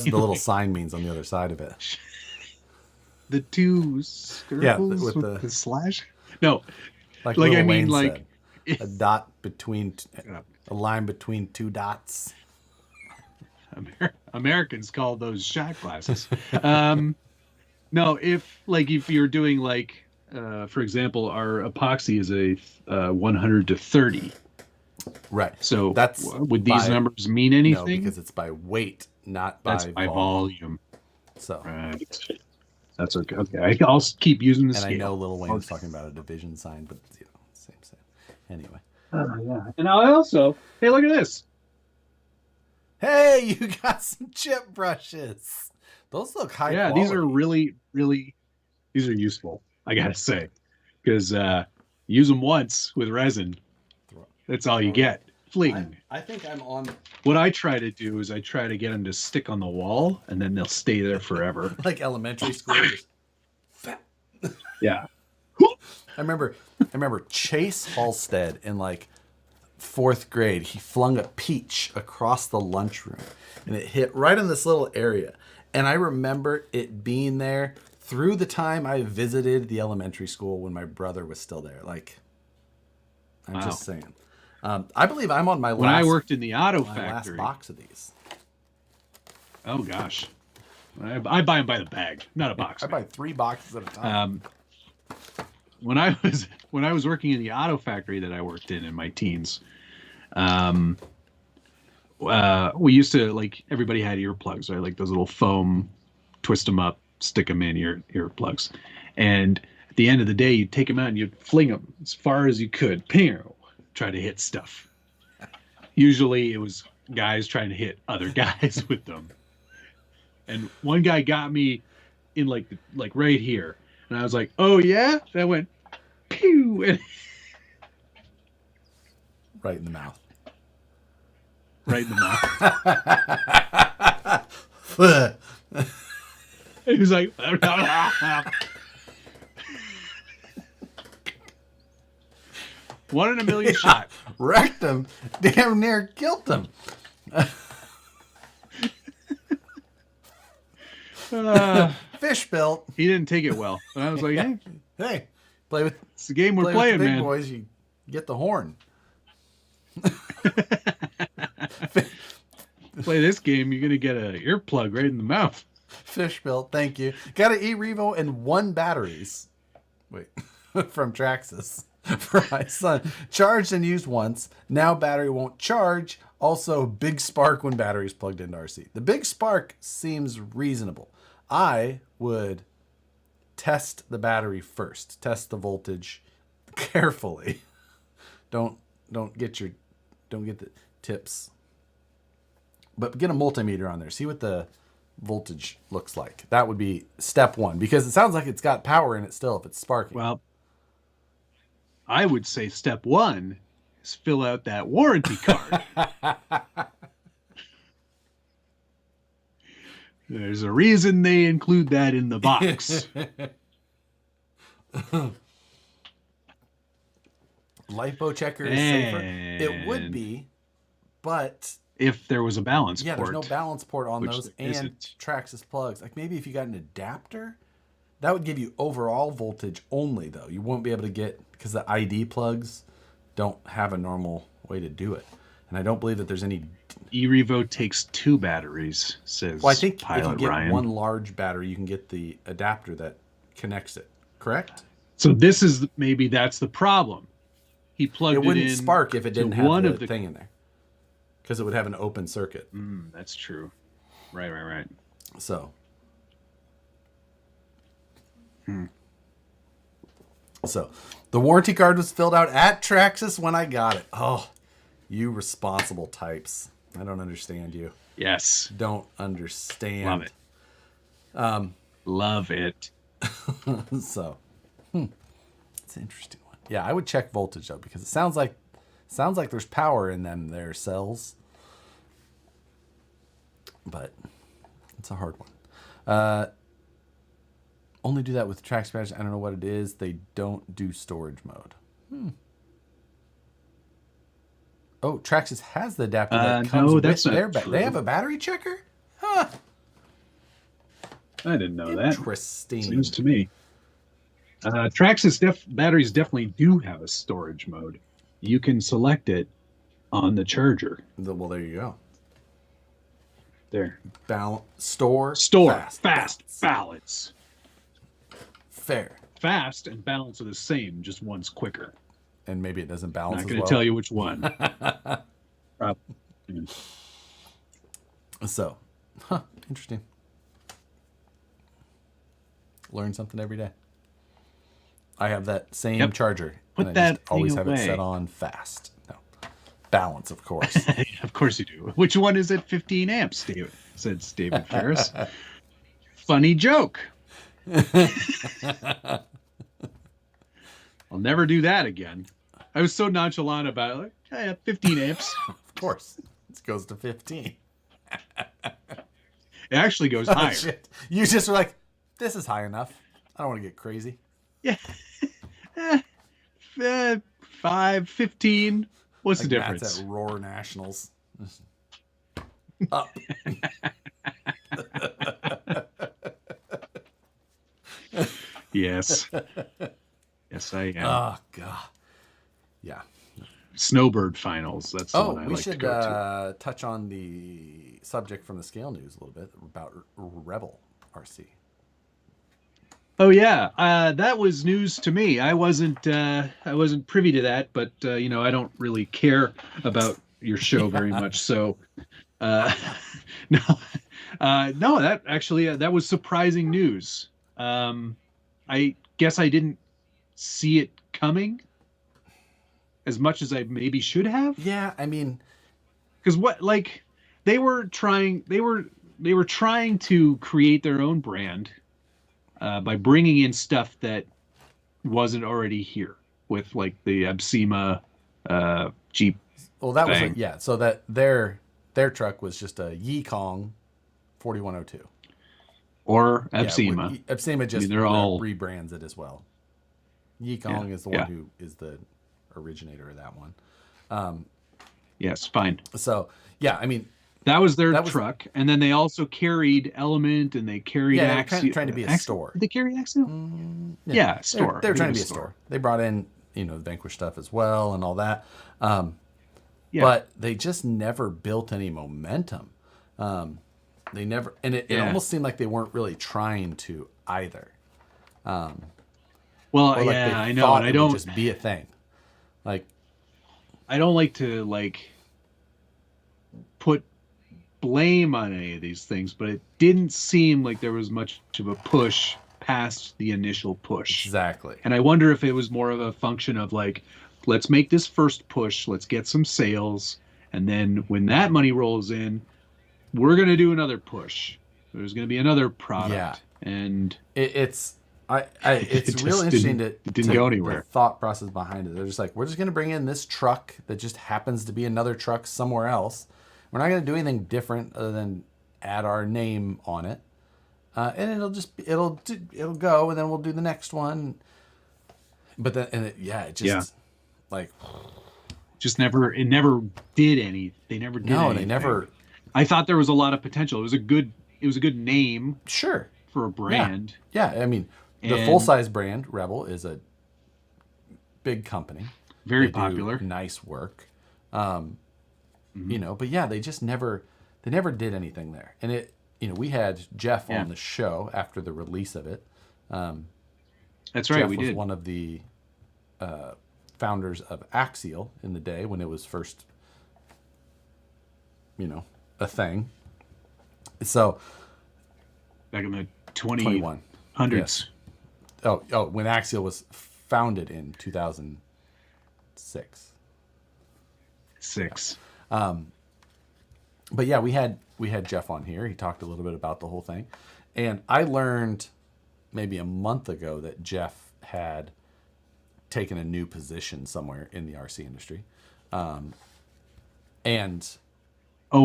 the little sign means on the other side of it. The two circles with the slash. No, like I mean, like said, a dot between a line between two dots. Americans call those shot glasses. No, if you're doing for example, our epoxy is a 100 to 30. Right. So That's would these numbers mean anything? No, because it's by weight, not by volume. So right. That's okay. Okay, I'll keep using the scale. And I know Lil Wayne was talking about a division sign, but same. Anyway. Yeah. And I also, hey, look at this. Hey, you got some chip brushes. Those look high quality. These are really, really, these are useful, I gotta say, because use them once with resin. That's all you get. Fling. I think I'm on. What I try to do is I try to get them to stick on the wall, and then they'll stay there forever. Like elementary school. Yeah. I remember Chase Halstead in like 4th grade. He flung a peach across the lunchroom, and it hit right in this little area. And I remember it being there through the time I visited the elementary school when my brother was still there. Like, I'm just saying. I believe I'm on my last. When I worked in the auto factory, last box of these. Oh gosh, I buy them by the bag, not a box. I buy 3 boxes at a time. When I was working in the auto factory that I worked in my teens, we used to, like, everybody had earplugs, right? Like those little foam, twist them up, stick them in earplugs, and at the end of the day, you'd take them out and you'd fling them as far as you could. Pew! Try to hit stuff. Usually it was guys trying to hit other guys with them. And one guy got me in like right here. And I was like, oh yeah? That went pew. And right in the mouth. Right in the mouth. He was like, one in a million shot. Wrecked him. Damn near killed him. Fish built. He didn't take it well. But I was like, hey, play with. It's the game we're playing, big man. Boys, you get the horn. Play this game, you're gonna get an earplug right in the mouth. Fish built. Thank you. Got an eRevo and 1 batteries. Wait, from Traxxas. For my son. Charged and used once. Now battery won't charge. Also, big spark when battery's plugged into RC. The big spark seems reasonable. I would test the battery first. Test the voltage carefully. Don't get the tips. But get a multimeter on there. See what the voltage looks like. That would be step 1, because it sounds like it's got power in it still if it's sparking. Well, I would say step 1 is fill out that warranty card. There's a reason they include that in the box. LiPo checker is safer. It would be, but if there was a balance port. Yeah, there's no balance port on those and isn't. Traxxas plugs. Like maybe if you got an adapter, that would give you overall voltage only, though. You won't be able to get, because the ID plugs don't have a normal way to do it. And I don't believe that there's any. eRevo takes 2 batteries, says Well, I think Pilot if you get Ryan. 1 large battery, you can get the adapter that connects it. Correct? So this is, maybe that's the problem. He plugged it in. It wouldn't spark if it didn't have one the of the thing in there. Because it would have an open circuit. That's true. Right. So. So, the warranty card was filled out at Traxxas when I got it. Oh, you responsible types. I don't understand you. Yes. Don't understand. Love it. Love it. So, it's an interesting one. Yeah, I would check voltage though, because it sounds like there's power in them there cells. But it's a hard one. Only do that with Traxxas batteries. I don't know what it is. They don't do storage mode. Oh, Traxxas has the adapter that comes with their battery. They have a battery checker? Huh. I didn't know that. Interesting. Seems to me. Traxxas batteries definitely do have a storage mode. You can select it on the charger. Well, there you go. There. Store. Fast. Balance. Fair. Fast and balance are the same, just one's quicker. and maybe it doesn't I'm balance. not going to tell you which one. Probably. So, interesting. Learn something every day. I have that same charger. Put and that I just always thing have away. it set on fast. No. Balance, of course. Of course you do. Which one is at 15 amps, David? Said David Ferris. Funny joke. I'll never do that again. I was so nonchalant about it. Like, I have 15 amps. Of course. This goes to 15. It actually goes higher. Shit. You just were like, this is high enough. I don't want to get crazy. Yeah. 5, 15. What's the difference? That's at Roar Nationals. Up. Yes. Yes, I am. Oh, God. Yeah. Snowbird finals. That's the one I we like should to go to. touch on the subject from the Scale News a little bit about Rebel RC. Oh yeah, that was news to me. I wasn't privy to that, but I don't really care about your show very much. So, no, that actually that was surprising news. I guess I didn't see it coming as much as I maybe should have. Yeah, I mean, because they were trying to create their own brand. By bringing in stuff that wasn't already here with like the Absema Jeep. Well, that thing. was so that their truck was just a Yikong 4102 or Absema. Yeah, Absema just they're all rebrands it as well. Yikong is the one who is the originator of that one. Yes, fine. So yeah, I mean. That was their truck, and then they also carried Element, and they carried Axial. Kind of trying to be a store. Did they carry Axial? Store. They were trying to be a store. They brought in, the Vanquish stuff as well and all that. But they just never built any momentum. They never, and it almost seemed like they weren't really trying to either. I know, and I don't just be a thing. Like, I don't like to put blame on any of these things, but it didn't seem like there was much of a push past the initial push. Exactly. And I wonder if it was more of a function of let's make this first push, let's get some sales, and then when that money rolls in, we're going to do another push. There's going to be another product. Yeah. And it's real interesting it didn't go anywhere. The thought process behind it. They're just like, we're just going to bring in this truck that just happens to be another truck somewhere else. We're not going to do anything different other than add our name on it, and it'll go, and then we'll do the next one. But then, it never did any. They never did. No, they never. I thought there was a lot of potential. It was a good name. Sure. For a brand. Yeah. I mean, the full size brand Rebel is a big company. Very popular. Nice work. But they just never did anything there. And it, we had Jeff on the show after the release of it. That's right. Jeff we was did. one of the founders of Axial in the day when it was first, a thing. So back in the 2000s. Yes. Oh, when Axial was founded in 2006. But yeah, we had Jeff on here. He talked a little bit about the whole thing. And I learned maybe a month ago that Jeff had taken a new position somewhere in the RC industry. Oh,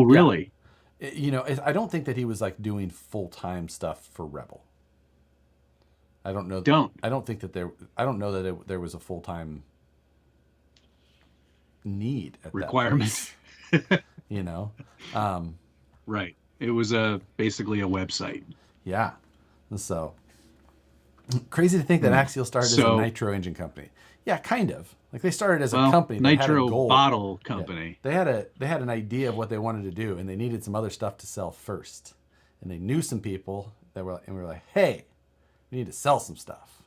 really? Yeah, I don't think that he was doing full-time stuff for Rebel. I don't know. I don't think that I don't know that there was a full-time need at requirement. Right. It was basically a website. Yeah. So crazy to think that Axial started as a nitro engine company. Yeah, kind of. They started as a company. Nitro bottle company. Yeah. They had an idea of what they wanted to do, and they needed some other stuff to sell first. And they knew some people that were like, hey, we need to sell some stuff.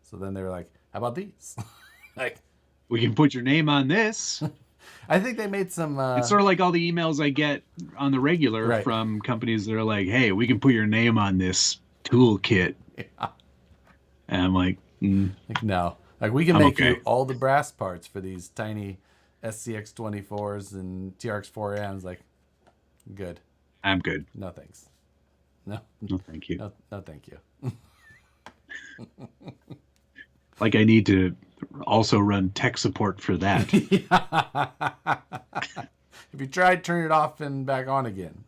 So then they were like, how about these? We can put your name on this. I think they made some. It's sort of like all the emails I get on the regular Right. from companies that are like, "Hey, we can put your name on this toolkit." Yeah. And I'm like, like, no. Like, we can I'm make okay. you all the brass parts for these tiny SCX 24s and TRX 4Ms. Like, good. I'm good. No thanks. No. No, thank you. No, thank you. Like, I need to also run tech support for that. If you tried, turn it off and back on again.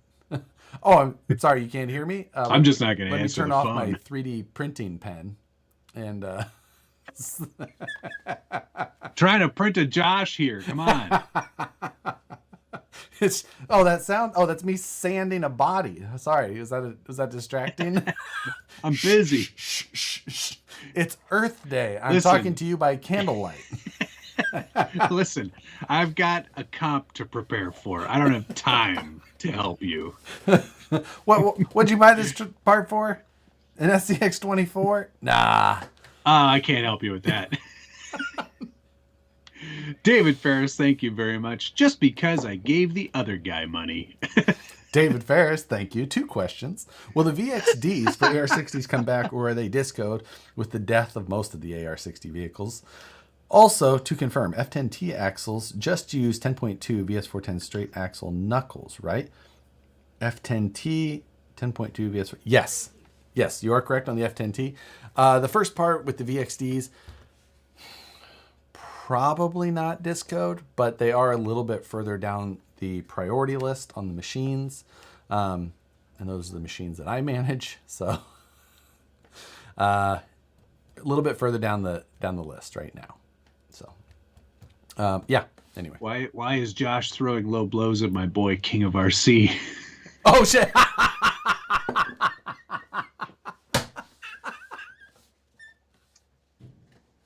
Oh, I'm sorry, you can't hear me? I'm just not going to answer Let me turn the off phone. my 3D printing pen. And trying to print a Josh here. Come on. that's me sanding a body. Sorry, was that distracting? I'm busy. Shh. It's Earth Day. I'm Listen. talking to you by candlelight. Listen, I've got a comp to prepare for. I don't have time to help you. What'd you buy this part for? An SCX 24? Nah. I can't help you with that. David Ferris, thank you very much. Just because I gave the other guy money. David Ferris, thank you. 2 questions. Will the VXDs for AR-60s come back, or are they discoed with the death of most of the AR-60 vehicles? Also, to confirm, F10T axles just use 10.2 VS410 straight axle knuckles, right? F10T, 10.2 VS4... Yes, you are correct on the F10T. The first part with the VXDs, probably not discode, but they are a little bit further down the priority list on the machines. And those are the machines that I manage. So a little bit further down the list right now. So yeah, anyway. Why is Josh throwing low blows at my boy King of RC? Oh shit.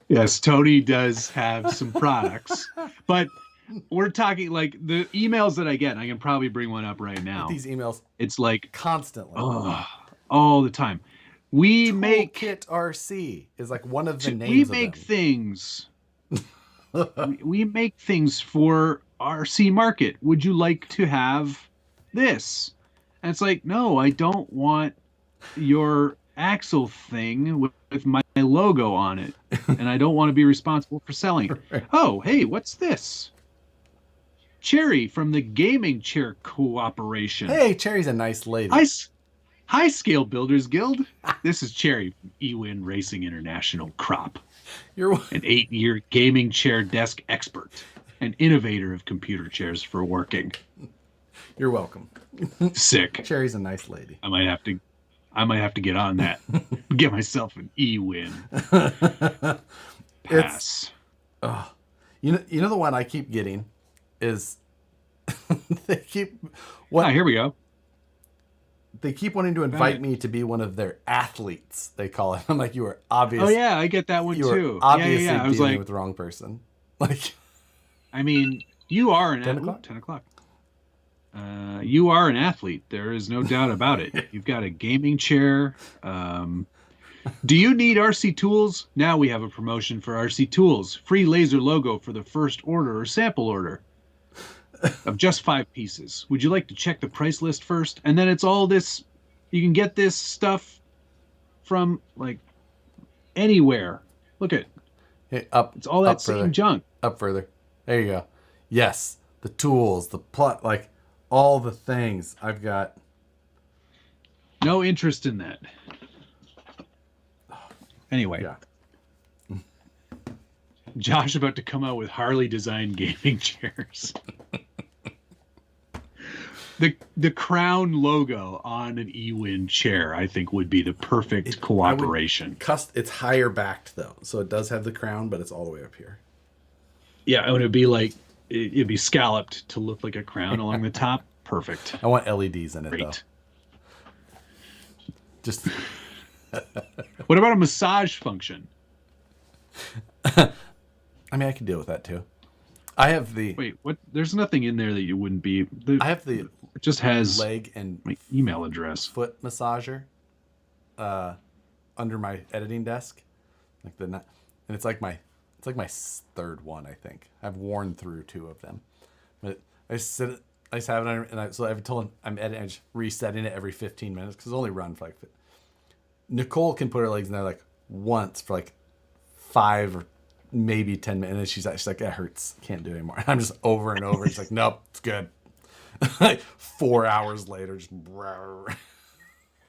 Yes, Tony does have some products, but we're talking like the emails that I get. I can probably bring one up right now. These emails, it's like constantly, all the time. We make Toolkit RC is like one of the names. We make things. we make things for RC market. Would you like to have this? And it's like, no, I don't want your axle thing with my logo on it, and I don't want to be responsible for selling it. Oh, hey, what's this? Cherry from the Gaming Chair Cooperation. Hey, Cherry's a nice lady. High Scale Builders Guild. This is Cherry from eWin Racing International Crop. You're an 8-year gaming chair desk expert, an innovator of computer chairs for working. You're welcome. Sick. Cherry's a nice lady. I might have to get on that. Get myself an e-win. Pass. You know the one I keep getting is they keep here we go. They keep wanting to invite me to be one of their athletes. They call it. I'm like, you are obvious. Oh yeah, I get that one you too. Are obviously I was dealing like, with the wrong person. Like, I mean, you are an 10 athlete. 10 o'clock. You are an athlete. There is no doubt about it. You've got a gaming chair. Do you need RC Tools? Now we have a promotion for RC Tools. Free laser logo for the first order or sample order of just 5 pieces. Would you like to check the price list first? And then it's all this. You can get this stuff from like anywhere. Look at hey, up. It's all that up same further. junk. Up further. There you go. Yes, the tools, the plot, like all the things. I've got no interest in that. Anyway. Yeah. Josh about to come out with Harley designed gaming chairs. The crown logo on an eWin chair, I think, would be the perfect cooperation. It's higher backed though, so it does have the crown, but it's all the way up here. Yeah, and it'd be like it'd be scalloped to look like a crown along the top. Perfect. I want LEDs in it though. Just. What about a massage function? I mean, I can deal with that too. I have the wait. What? There's nothing in there that you wouldn't be. I have the. It just has leg and my email address. Foot massager. Under my editing desk, like and it's like my It's like my third one, I think. I've worn through 2 of them. But I just have it on, and so I've told him I'm just resetting it every 15 minutes because it's only run for like. Nicole can put her legs in there like once for like 5 or maybe 10 minutes. And she's like, it hurts. Can't do it anymore. And I'm just over and over. She's like, nope, it's good. Like 4 hours later, just.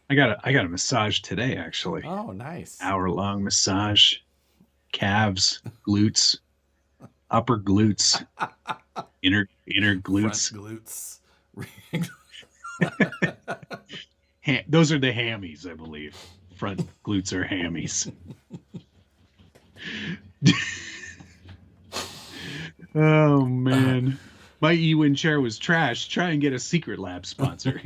I got a massage today, actually. Oh, nice. Hour-long massage. Calves, glutes, upper glutes, inner glutes. Front glutes. Those are the hammies, I believe. Front glutes are hammies. Oh man, my E-Win chair was trash. Try and get a Secret Lab sponsor.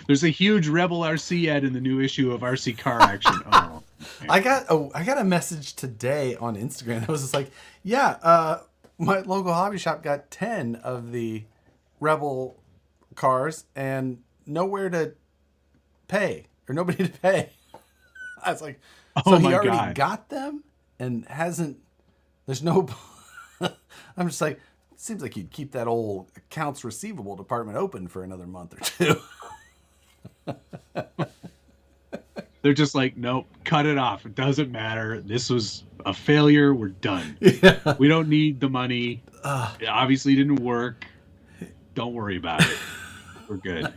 There's a huge Rebel RC ad in the new issue of RC Car Action. Oh, I got a message today on Instagram that was just like, yeah, my local hobby shop got 10 of the Rebel cars and nowhere to pay or nobody to pay. I was like, so he already got them and hasn't. There's no. I'm just like, it seems like you'd keep that old accounts receivable department open for another month or 2. They're just like, nope, cut it off. It doesn't matter. This was a failure. We're done. Yeah. We don't need the money. It obviously didn't work. Don't worry about it. We're good.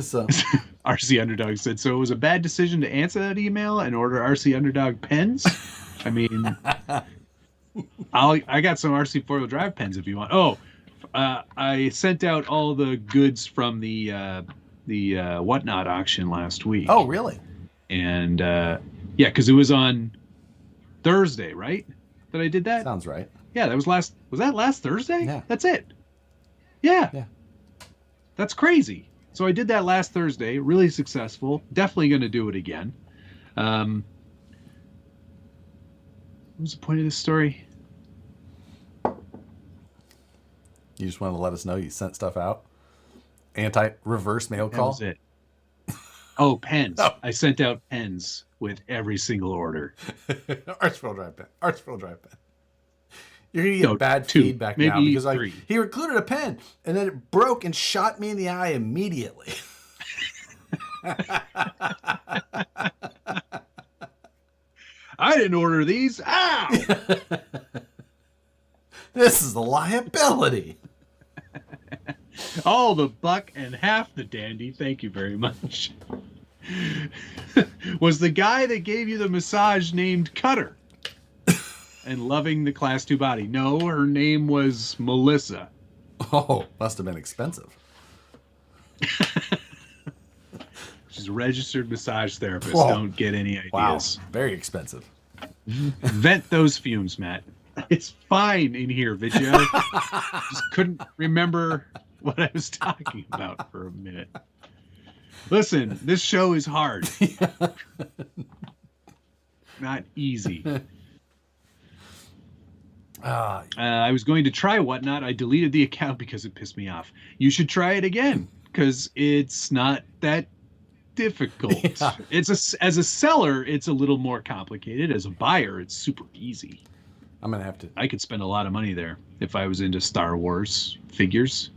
So RC Underdog said, so it was a bad decision to answer that email and order RC Underdog pens? I mean, I got some RC four-wheel drive pens if you want. Oh, I sent out all the goods from the Whatnot auction last week. Oh, really? And yeah, because it was on Thursday, right? That I did that? Sounds right. Yeah, was that last Thursday? Yeah. That's it. Yeah. Yeah. That's crazy. So I did that last Thursday, really successful. Definitely going to do it again. What was the point of this story? You just wanted to let us know you sent stuff out? Reverse mail call? That was it. Oh, pens. Oh. I sent out pens with every single order. Archville Drive pen. You're going to get bad 2, feedback maybe now because 3. He included a pen and then it broke and shot me in the eye immediately. I didn't order these. Ow! This is a liability. All the buck and half the dandy. Thank you very much. Was the guy that gave you the massage named Cutter and loving the Class 2 body? No, her name was Melissa. Oh, must have been expensive. She's a registered massage therapist. Whoa. Don't get any ideas. Wow, very expensive. Vent those fumes, Matt. It's fine in here, Vidya. Just couldn't remember what I was talking about for a minute. Listen, this show is hard. Not easy. I was going to try Whatnot. I deleted the account because it pissed me off. You should try it again because it's not that difficult. Yeah. As a seller, it's a little more complicated. As a buyer, it's super easy. I'm gonna have to. I could spend a lot of money there if I was into Star Wars figures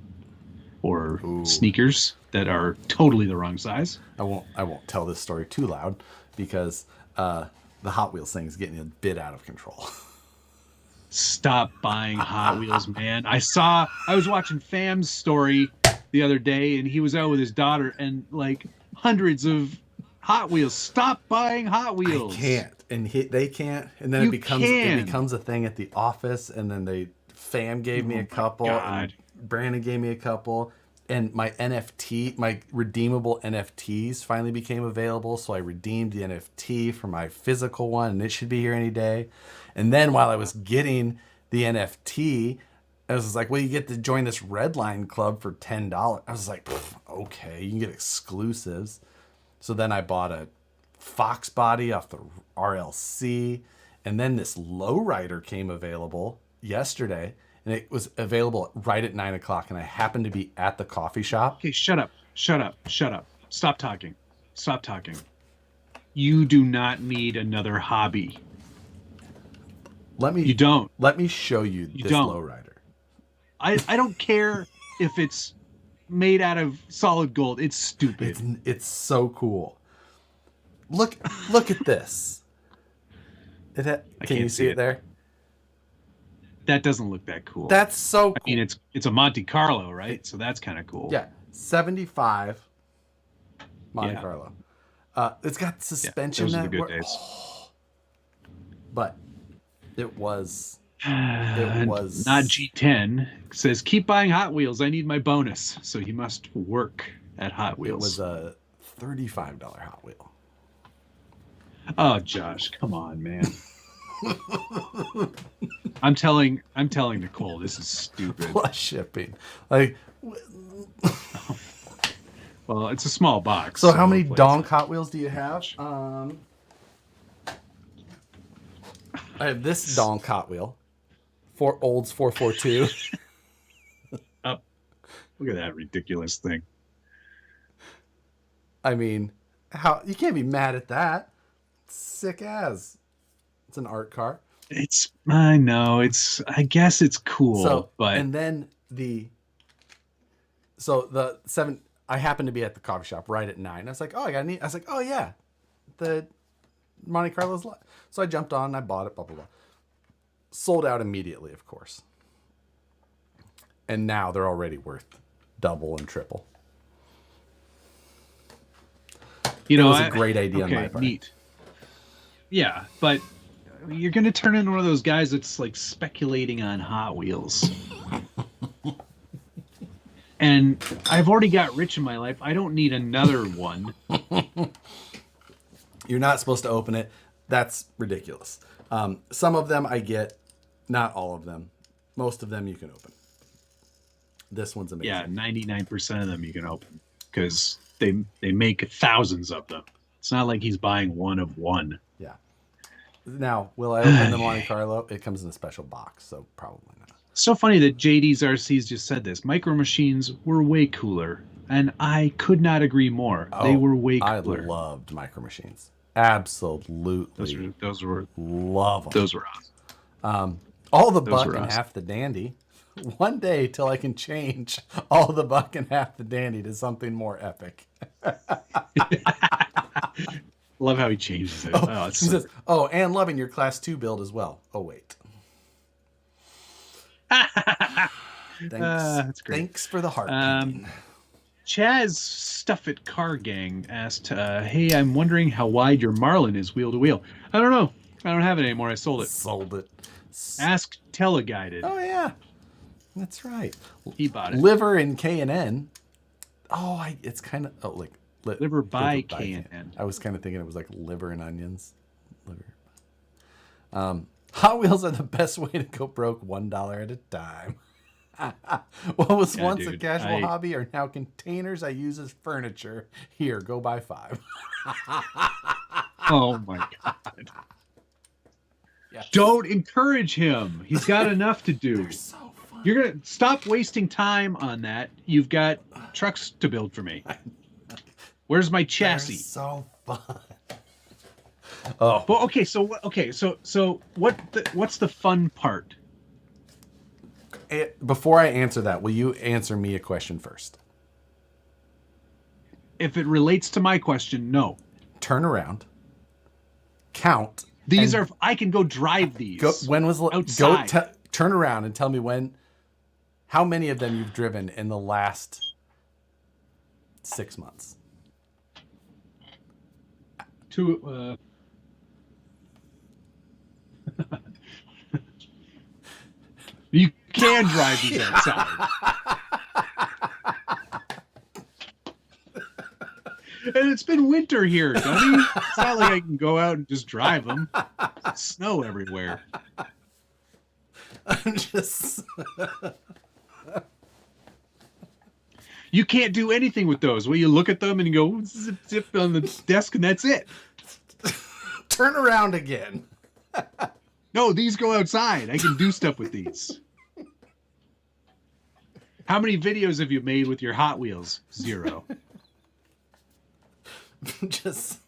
or sneakers that are totally the wrong size. I won't tell this story too loud because the Hot Wheels thing is getting a bit out of control. Stop buying Hot Wheels, man. I was watching Fam's story the other day and he was out with his daughter and like hundreds of Hot Wheels. Stop buying Hot Wheels. I can't. And they can't. And then it becomes a thing at the office. And then Fam gave me a couple. And Brandon gave me a couple. And my redeemable NFTs finally became available. So I redeemed the NFT for my physical one. And it should be here any day. And then while I was getting the NFT, I was like, well, you get to join this Redline Club for $10. I was like, okay, you can get exclusives. So then I bought a Fox body off the RLC. And then this lowrider came available yesterday. And it was available right at 9 o'clock. And I happened to be at the coffee shop. Okay, shut up. Stop talking. You do not need another hobby. You don't. Let me show you this lowrider. I don't care if it's made out of solid gold. It's stupid. It's so cool. Look at this. Can you see it there? That doesn't look that cool. That's so cool. I mean, it's a Monte Carlo, right? So that's kind of cool. Yeah, 75 Monte Carlo. It's got suspension. Those are the good days. But it was not G10. It says keep buying Hot Wheels. I need my bonus. So you must work at Hot Wheels. It was a $35 Hot Wheel. Oh, Josh, come on, man. I'm telling Nicole this is stupid. Plus shipping. Like, well, it's a small box. So how many donk Hot Wheels do you have? I have this donk Hot Wheel. Olds 442. Look at that ridiculous thing. I mean, how you can't be mad at that. It's sick as. It's an art car. I know. I guess it's cool. And then the 7. I happened to be at the coffee shop right at 9. I was like, oh, I was like, oh yeah, the Monte Carlo's. So I jumped on. I bought it. Blah blah blah. Sold out immediately, of course. And now they're already worth double and triple. It was a great idea on my part. Neat. Yeah, but you're going to turn into one of those guys that's like speculating on Hot Wheels. And I've already got rich in my life. I don't need another one. You're not supposed to open it. That's ridiculous. Some of them I get, not all of them. Most of them you can open. This one's amazing. Yeah, 99% of them you can open because they make thousands of them. It's not like he's buying one of one. Yeah. Now, will I open the Monte Carlo? It comes in a special box, so probably not. So funny that JD's RCs just said this. Micro Machines were way cooler, and I could not agree more. They were way cooler. I loved Micro Machines. Absolutely. Those were love them. Those were awesome. All the buck and half the dandy. One day till I can change all the buck and half the dandy to something more epic. Love how he changes it. He says, and loving your class 2 build as well. Oh, wait. Thanks. That's great. Thanks for the heart. Chaz Stuffit Car Gang asked, hey, I'm wondering how wide your Marlin is wheel to wheel. I don't know. I don't have it anymore. I sold it. Ask Teleguided. Oh, yeah. That's right. He bought it. Liver and K&N. It's kind of like liver by K&N. I was kind of thinking it was like liver and onions. Hot Wheels are the best way to go broke $1 at a time. What was once a casual hobby are now containers I use as furniture. Here, go buy 5. Oh my God. Yes. Don't encourage him. He's got enough to do. They're so fun. You're going to stop wasting time on that. You've got trucks to build for me. Where's my chassis? They're so fun. Well, so what's the fun part? Before I answer that, will you answer me a question first? If it relates to my question, no. Turn around. Count. I can go drive these. Outside. Turn around and tell me how many of them you've driven in the last 6 months. You can drive these outside. And it's been winter here, Dummy. It's not like I can go out and just drive them. There's snow everywhere. I'm just... You can't do anything with those. Well, you look at them and you go zip, zip on the desk and that's it. Turn around again. No, these go outside. I can do stuff with these. How many videos have you made with your Hot Wheels? 0.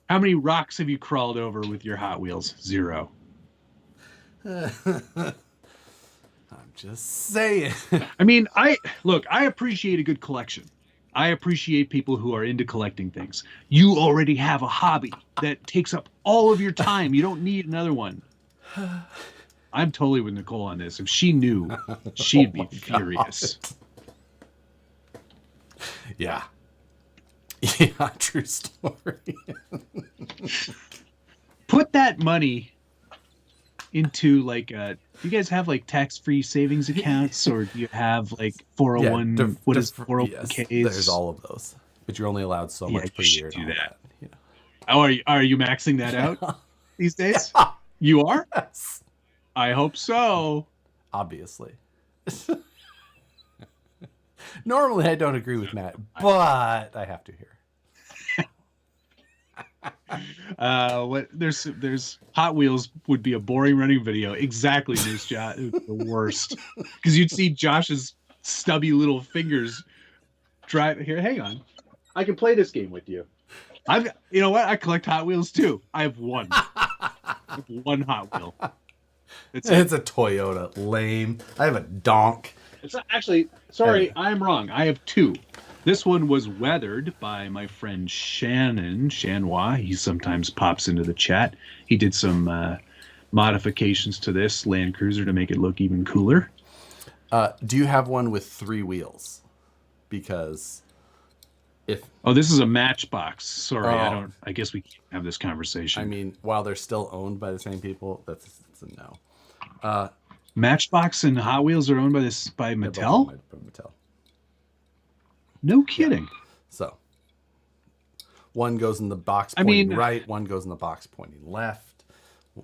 How many rocks have you crawled over with your Hot Wheels? 0. I'm just saying. I mean, I appreciate a good collection. I appreciate people who are into collecting things. You already have a hobby that takes up all of your time. You don't need another one. I'm totally with Nicole on this. If she knew, she'd be furious. Yeah. Yeah, true story. Put that money into like do you guys have like tax-free savings accounts, or do you have like 401 what is 401ks? Yes, there's all of those, but you're only allowed so much per year. Do that. You know. Oh, are you maxing that out these days? Yeah. You are? Yes. I hope so. Obviously. Normally I don't agree with Matt, but I have to here. There's Hot Wheels would be a boring running video. Exactly, Miss Josh. It would be the worst, because you'd see Josh's stubby little fingers drive. Here, hang on, I can play this game with you. You know what? I collect Hot Wheels too. I have one. One Hot Wheel. It's a Toyota. Lame. I have a donk. It's not, actually, sorry, I'm wrong. I have 2. This one was weathered by my friend Shannon Chanois. He sometimes pops into the chat. He did some modifications to this Land Cruiser to make it look even cooler. Do you have one with 3 wheels? Because this is a Matchbox. Sorry, I guess we can't have this conversation. I mean, while they're still owned by the same people, that's a no. Matchbox and Hot Wheels are owned by Mattel? By Mattel. No kidding. Yeah. So one goes in the box pointing right, one goes in the box pointing left.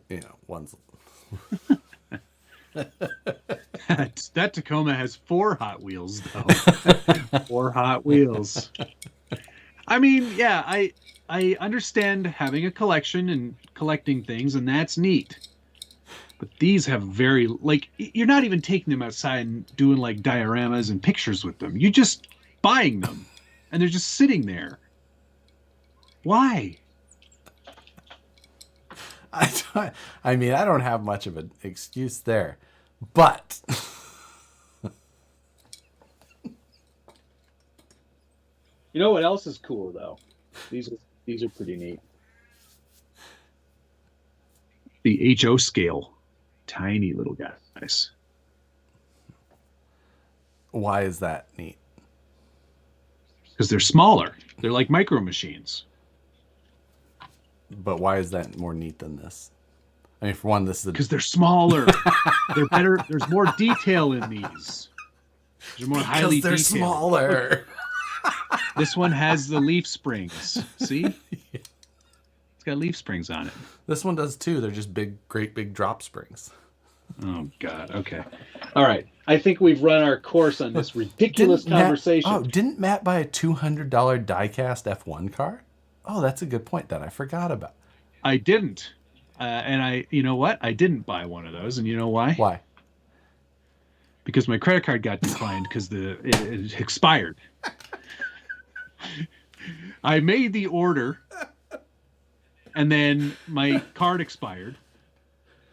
You know, one's that Tacoma has 4 Hot Wheels though. 4 Hot Wheels. I mean, yeah, I understand having a collection and collecting things, and that's neat. But these have very, like, you're not even taking them outside and doing like dioramas and pictures with them. You're just buying them, and they're just sitting there. Why? I mean, I don't have much of an excuse there, but you know what else is cool though? These are pretty neat. The HO scale, tiny little guys. Why is that neat? Because they're smaller. They're like micro machines. But why is that more neat than this? I mean, for one, this is because they're smaller. They're better. There's more detail in these. They're more highly they're detailed. Smaller. This one has the leaf springs. See? It's got leaf springs on it. This one does too. They're just great big drop springs. Oh God. Okay. All right. I think we've run our course on this ridiculous conversation. Didn't Matt buy a $200 diecast F1 car? Oh, that's a good point that I forgot about. I didn't. And you know what? I didn't buy one of those. And you know why? Why? Because my credit card got declined because it expired. I made the order, and then my card expired.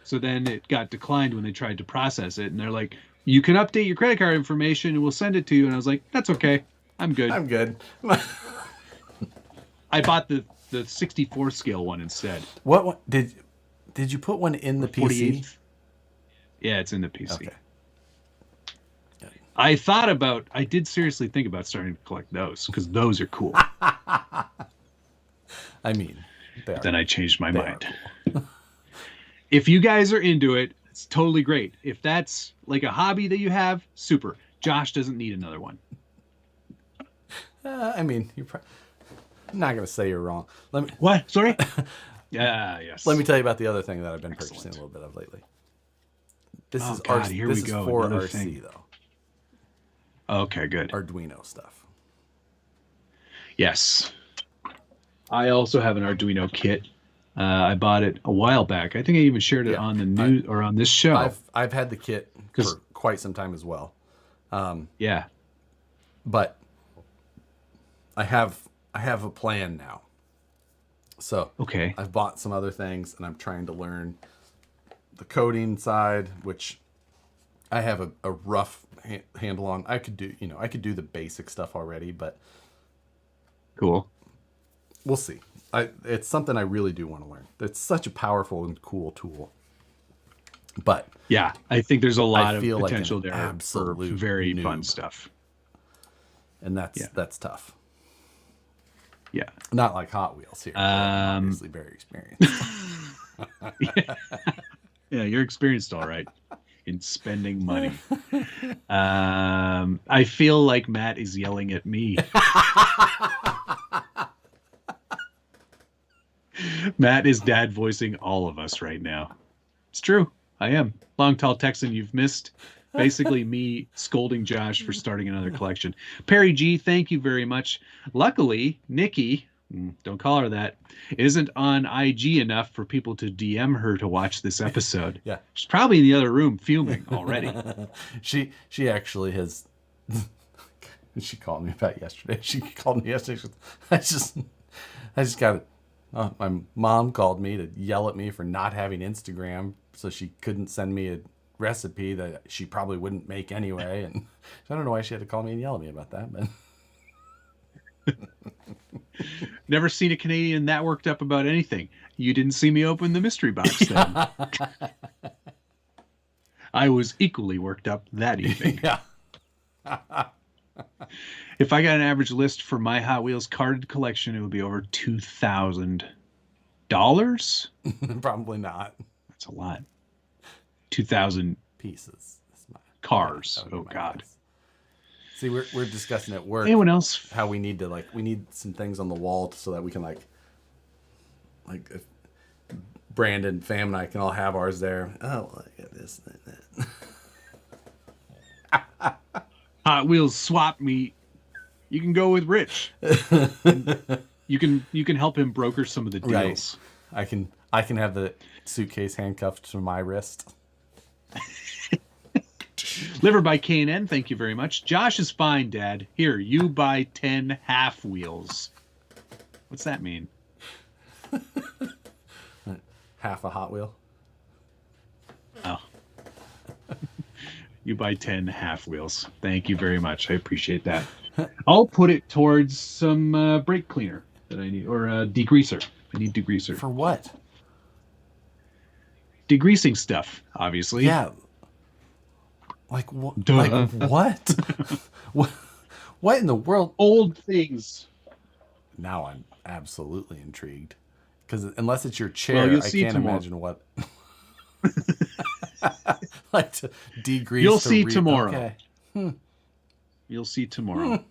So then it got declined when they tried to process it. And they're like, you can update your credit card information and we'll send it to you. And I was like, that's okay. I'm good. I'm good. I bought the 64 scale one instead. What one, did you put one in the PC? 48th? Yeah, it's in the PC. Okay. I did seriously think about starting to collect those because those are cool. I mean, then I changed my mind. Cool. If you guys are into it, it's totally great. If that's like a hobby that you have, super. Josh doesn't need another one. I mean, I'm not going to say you're wrong. What? Sorry? Yes. Let me tell you about the other thing that I've been purchasing a little bit of lately. This is for RC thing. though. Okay, good. Arduino stuff. Yes. I also have an Arduino kit. I bought it a while back. I think I even shared it on the news or on this show. I've had the kit for quite some time as well. Yeah. But I have a plan now So okay, I've bought some other things, and I'm trying to learn the coding side, which I have a rough handle on. I could do the basic stuff already, but cool. we'll see. It's something I really do want to learn. It's such a powerful and cool tool. But yeah, I think there's a lot of feel potential like there for absolute very noob. fun stuff. And that's tough. Yeah. Not like Hot Wheels here. I'm obviously very experienced. Yeah, you're experienced all right in spending money. I feel like Matt is yelling at me. Matt is dad voicing all of us right now. It's true. I am. Long Tall Texan, you've missed basically me scolding Josh for starting another collection. Perry G, thank you very much. Luckily, Nikki, don't call her that, isn't on IG enough for people to DM her to watch this episode. Yeah. She's probably in the other room fuming already. She actually has. She called me about yesterday. She called me yesterday. I just got it. My mom called me to yell at me for not having Instagram, so she couldn't send me a recipe that she probably wouldn't make anyway. And I don't know why she had to call me and yell at me about that, but Never seen a Canadian that worked up about anything. You didn't see me open the mystery box then. I was equally worked up that evening. Yeah. If I got an average list for my Hot Wheels carded collection, it would be over $2,000. Probably not. That's a lot. 2,000 Pieces. cars. Oh God. Guess. See, we're discussing at work. Anyone else? How we need to we need some things on the wall so that we can like if Brandon, Fam, and I can all have ours there. Oh, look at this. Hot Wheels swap meet. You can go with Rich. You can help him broker some of the deals. Right. I can have the suitcase handcuffed to my wrist. Liver by K&N, thank you very much. Josh is fine, Dad. Here, you buy 10 half wheels. What's that mean? Half a Hot Wheel. Oh. You buy 10 half wheels. Thank you very much. I appreciate that. I'll put it towards some brake cleaner that I need, or degreaser. I need degreaser. For what? Degreasing stuff, obviously. Yeah. Like what? Like what? What in the world? Old things. Now I'm absolutely intrigued. Because unless it's your chair, I can't imagine what. Like to degrease. You'll see tomorrow. Okay. You'll see tomorrow.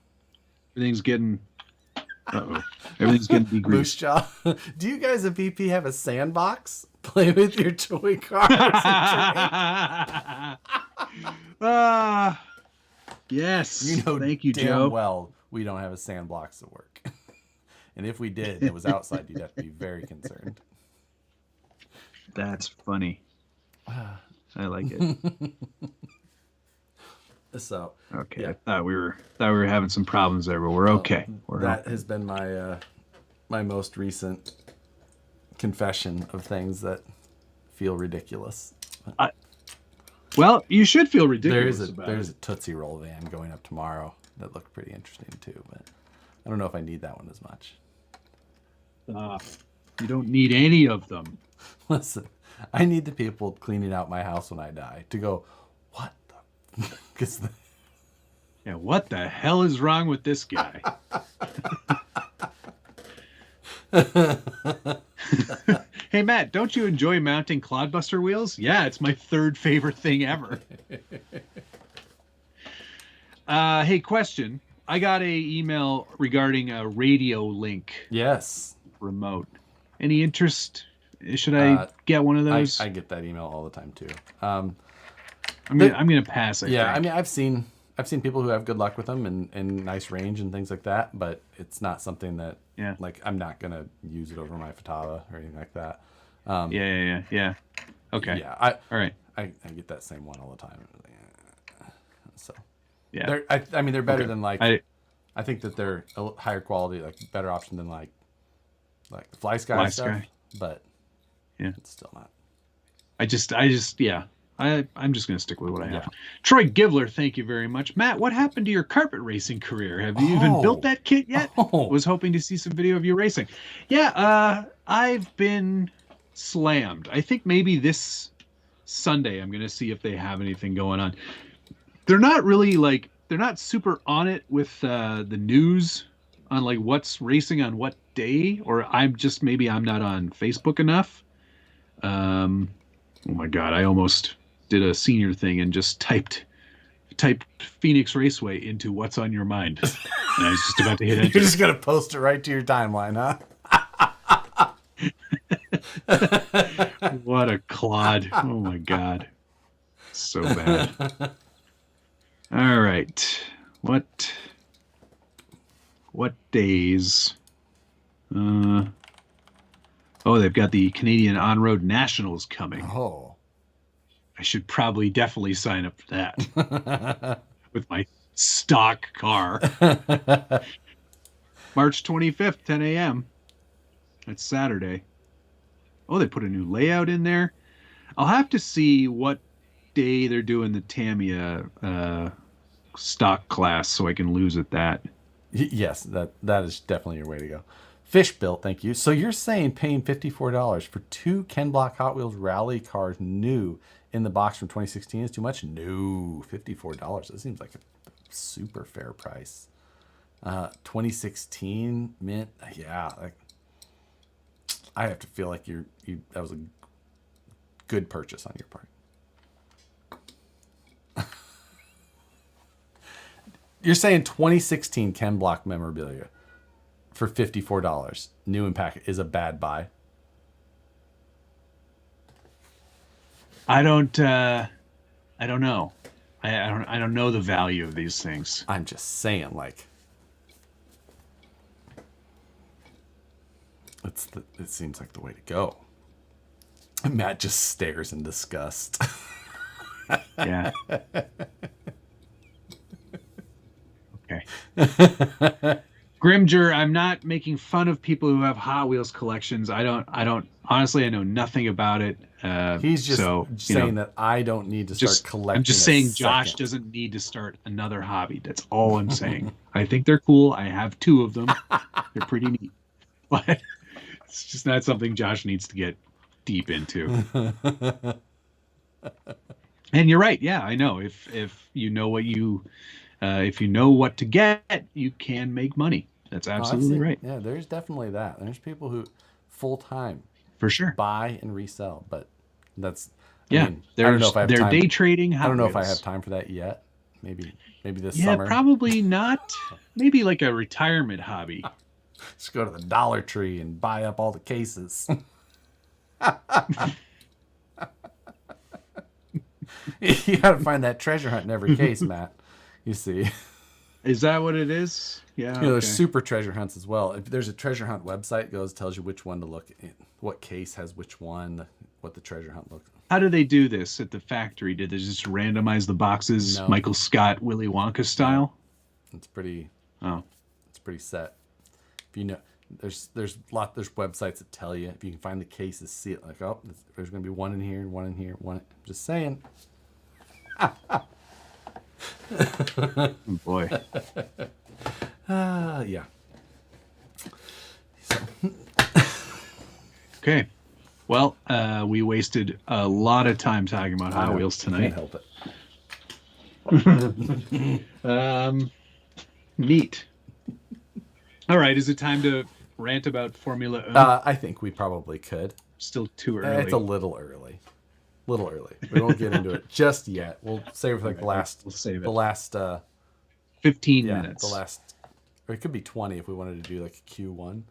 Everything's getting. Everything's getting degreased. Moose Jaw. Do you guys at BP have a sandbox? Play with your toy cars. Yes. You know, thank you, damn Joe. well, we don't have a sandbox at work. And if we did, and it was outside, you'd have to be very concerned. That's funny. I like it. So okay, yeah. I thought we were having some problems there, but we're okay. That has been my my most recent confession of things that feel ridiculous. Well, you should feel ridiculous. There's a Tootsie Roll van going up tomorrow that looked pretty interesting too, but I don't know if I need that one as much. You don't need any of them. Listen, I need the people cleaning out my house when I die to go, what the? Yeah, what the hell is wrong with this guy? Hey, Matt, don't you enjoy mounting Clodbuster wheels? Yeah, it's my third favorite thing ever. Hey, question. I got a email regarding a radio link. Yes. Remote. Any interest? Should I get one of those? I get that email all the time too. I'm gonna pass. I think. I mean, I've seen people who have good luck with them and nice range and things like that, but it's not something that like I'm not gonna use it over my Futaba or anything like that. Yeah. Okay. Yeah. All right. I get that same one all the time. So yeah. I mean, they're better than like. I think that they're a higher quality, like better option than like like the Fly Sky Fly stuff, Sky. but yeah, it's still not. I'm just gonna stick with what I have. Troy Givler, thank you very much. Matt, what happened to your carpet racing career? Have you even built that kit yet? Was hoping to see some video of you racing. Yeah, I've been slammed. I think maybe this Sunday I'm gonna see if they have anything going on. They're not really they're not super on it with the news on like what's racing on what day, or I'm not on Facebook enough. Oh my God, I almost did a senior thing and just typed Phoenix Raceway into what's on your mind. And I was just about to hit enter. You're just going to post it right to your timeline, huh? What a clod. Oh my God. So bad. All right. What days? They've got the Canadian On-Road Nationals coming. Oh. I should probably definitely sign up for that with my stock car. March 25th, 10 a.m. That's Saturday. Oh, they put a new layout in there. I'll have to see what day they're doing the Tamiya stock class so I can lose at that. Yes, that is definitely your way to go. Fish Bill, thank you. So you're saying paying $54 for 2 Ken Block Hot Wheels rally cars new in the box from 2016 is too much? No, $54. That seems like a super fair price. 2016 mint, yeah. I have to feel like that was a good purchase on your part. You're saying 2016 Ken Block memorabilia for $54 new in packet is a bad buy? I don't know. I don't know the value of these things. I'm just saying, it seems like the way to go. Matt just stares in disgust. Yeah. Okay. Grimger, I'm not making fun of people who have Hot Wheels collections. I don't honestly, I know nothing about it. He's just saying that I don't need to start collecting. I'm just saying Josh doesn't need to start another hobby. That's all I'm saying. I think they're cool. I have 2 of them. They're pretty neat. But it's just not something Josh needs to get deep into. And you're right. Yeah, I know. If you know what if you know what to get, you can make money. That's absolutely right. Yeah, there's definitely that. There's people who full time for sure buy and resell, but that's I don't know if I have time. Day trading. I don't know if I have time for that yet. Maybe this summer. Yeah, probably not. Maybe like a retirement hobby. Just go to the Dollar Tree and buy up all the cases. You got to find that treasure hunt in every case, Matt. You see. Is that what it is? Yeah. There's super treasure hunts as well. If there's a treasure hunt website, tells you which one to look at, what case has which one, what the treasure hunt looks like. How do they do this at the factory? Did they just randomize the boxes, no. Michael Scott, Willy Wonka style? It's pretty. Oh, it's pretty set. If you know, there's websites that tell you if you can find the cases, see it like there's going to be one in here, one in here, one. I'm just saying. Oh, boy. Yeah. So. Okay. Well, we wasted a lot of time talking about Hot Wheels tonight. Can't help it. Neat. All right. Is it time to rant about Formula One? I think we probably could. Still too early. It's a little early. We won't get into it just yet. We'll save it for the last. We'll save it. The last 15 minutes. The last, or it could be 20 if we wanted to do like a Q1.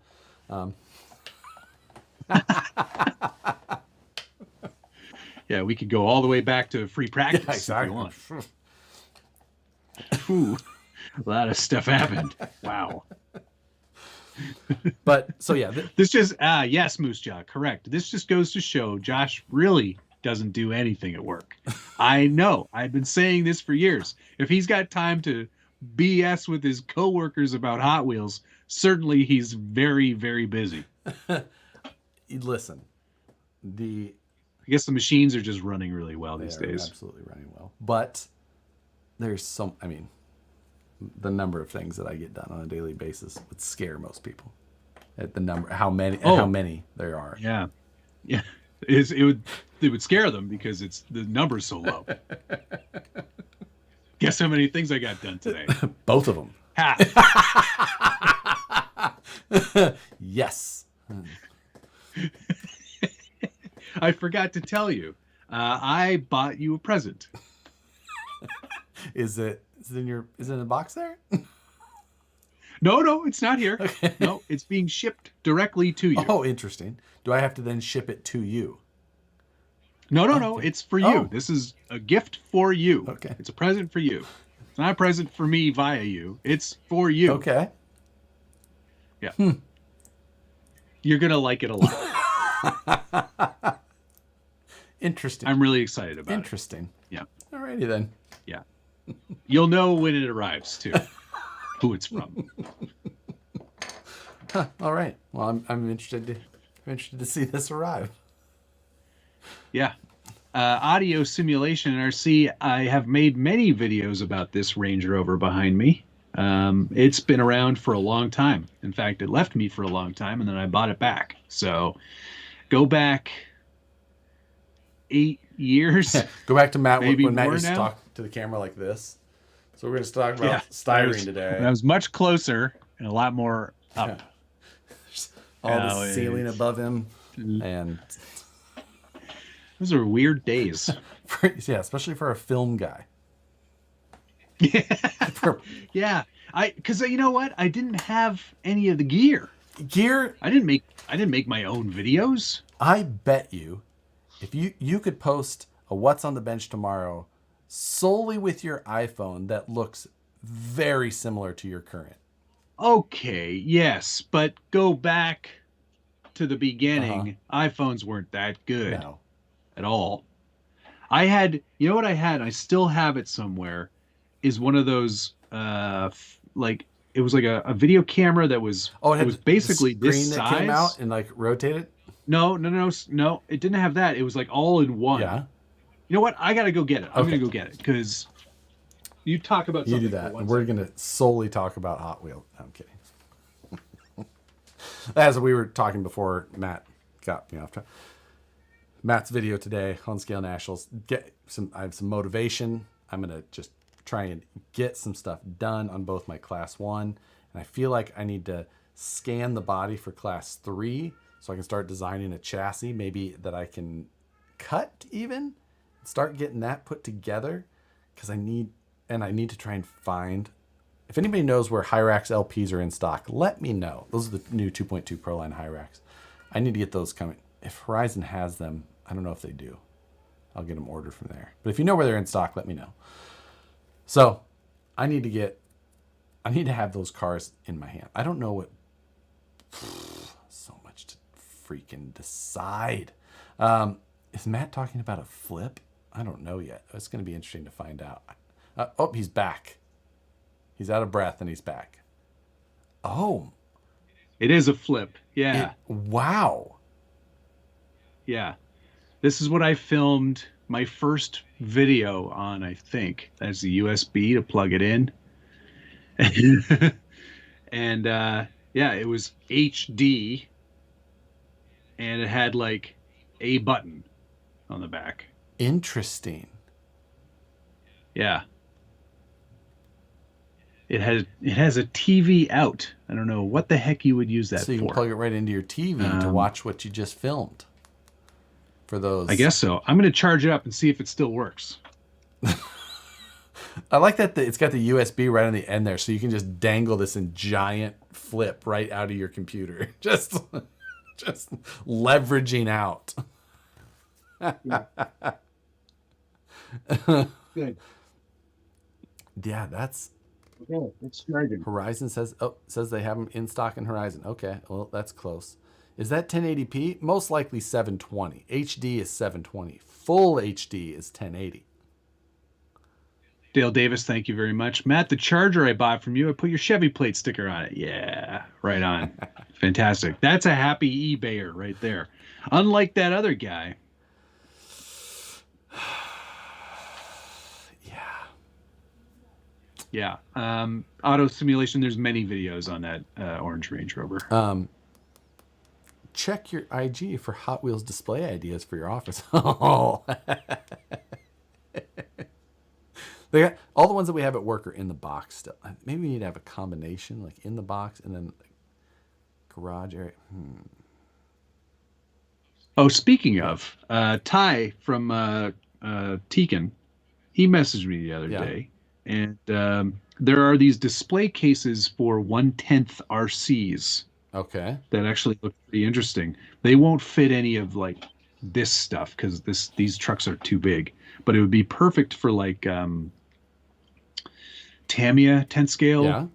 Yeah, we could go all the way back to free practice exactly. if you want. Ooh, a lot of stuff happened. Wow. But so yeah, this just yes, Moose Jaw, correct. This just goes to show Josh really doesn't do anything at work. I know. I've been saying this for years. If he's got time to BS with his coworkers about Hot Wheels, certainly he's very, very busy. Listen, I guess the machines are just running really well these days. Absolutely running well. But there's the number of things that I get done on a daily basis would scare most people. At the number, how many there are. Yeah. Yeah. It would scare them because the number's so low. Guess how many things I got done today? Both of them. Half. Yes. I forgot to tell you. I bought you a present. Is it in a box there? No, it's not here. Okay. No, it's being shipped directly to you. Oh, interesting. Do I have to then ship it to you? No. It's for you. Oh. This is a gift for you. Okay. It's a present for you. It's not a present for me via you. It's for you. Okay. Yeah. You're going to like it a lot. Interesting. I'm really excited about it. Interesting. Yeah. Alrighty then. Yeah. You'll know when it arrives too. Who it's from. Huh, all right. Well, I'm interested to see this arrive. Yeah. Audio simulation NRC. I have made many videos about this Range Rover behind me. It's been around for a long time. In fact, it left me for a long time, and then I bought it back. So go back 8 years. Go back to Matt when Matt used to talk to the camera like this. So we're going to talk about styrene today. I was much closer and a lot more up. All the ceiling above him. And those are weird days. Yeah, especially for a film guy. Yeah. Because you know what? I didn't have any of the gear. I didn't make my own videos. I bet you, if you could post a What's on the Bench tomorrow solely with your iPhone that looks very similar to your current. Okay, yes, but go back to the beginning. iPhones weren't that good at all. I had, you know what I had? I still have it somewhere. Is one of those it was like a video camera that was it was basically this size. That came out and like rotated. No, it didn't have that. It was like all in one. Yeah. You know what? I gotta go get it. I'm gonna go get it because you talk about something. You do that. We're gonna solely talk about Hot Wheels. No, I'm kidding. As we were talking before, Matt got me off track. Matt's video today on Scale Nationals. I have some motivation. I'm gonna just try and get some stuff done on both my Class 1, and I feel like I need to scan the body for Class 3 so I can start designing a chassis maybe that I can cut even. Start getting that put together because I need to try and find. If anybody knows where Hyrax LPs are in stock, let me know. Those are the new 2.2 Pro Line Hyrax. I need to get those coming. If Horizon has them, I don't know if they do. I'll get them ordered from there. But if you know where they're in stock, let me know. So I need to have those cars in my hand. I don't know what. So much to freaking decide. Is Matt talking about a flip? I don't know yet. It's going to be interesting to find out. He's back. He's out of breath and he's back. Oh. It is a flip. Yeah. Wow. Yeah. This is what I filmed my first video on, I think. That's the USB to plug it in. And it was HD. And it had like a button on the back. Interesting. Yeah. It has a TV out. I don't know what the heck you would use that for. So you can plug it right into your TV to watch what you just filmed. For those. I guess so. I'm going to charge it up and see if it still works. I like that it's got the USB right on the end there, so you can just dangle this in giant flip right out of your computer. Just leveraging out. Good. Yeah, that's. Okay, it's charging. Horizon says they have them in stock in Horizon. Okay, well that's close. Is that 1080p? Most likely 720. HD is 720. Full HD is 1080. Dale Davis, thank you very much. Matt, the charger I bought from you, I put your Chevy plate sticker on it. Yeah, right on. Fantastic. That's a happy eBayer right there. Unlike that other guy. Yeah. Auto simulation. There's many videos on that orange Range Rover. Check your IG for Hot Wheels display ideas for your office. Oh. They got, all the ones that we have at work are in the box still. Maybe we need to have a combination, like in the box and then garage area. Oh, speaking of, Ty from Tekin, he messaged me the other day, and there are these display cases for 1/10 RCs. Okay. That actually look pretty interesting. They won't fit any of like this stuff because these trucks are too big, but it would be perfect for like Tamiya 10 scale,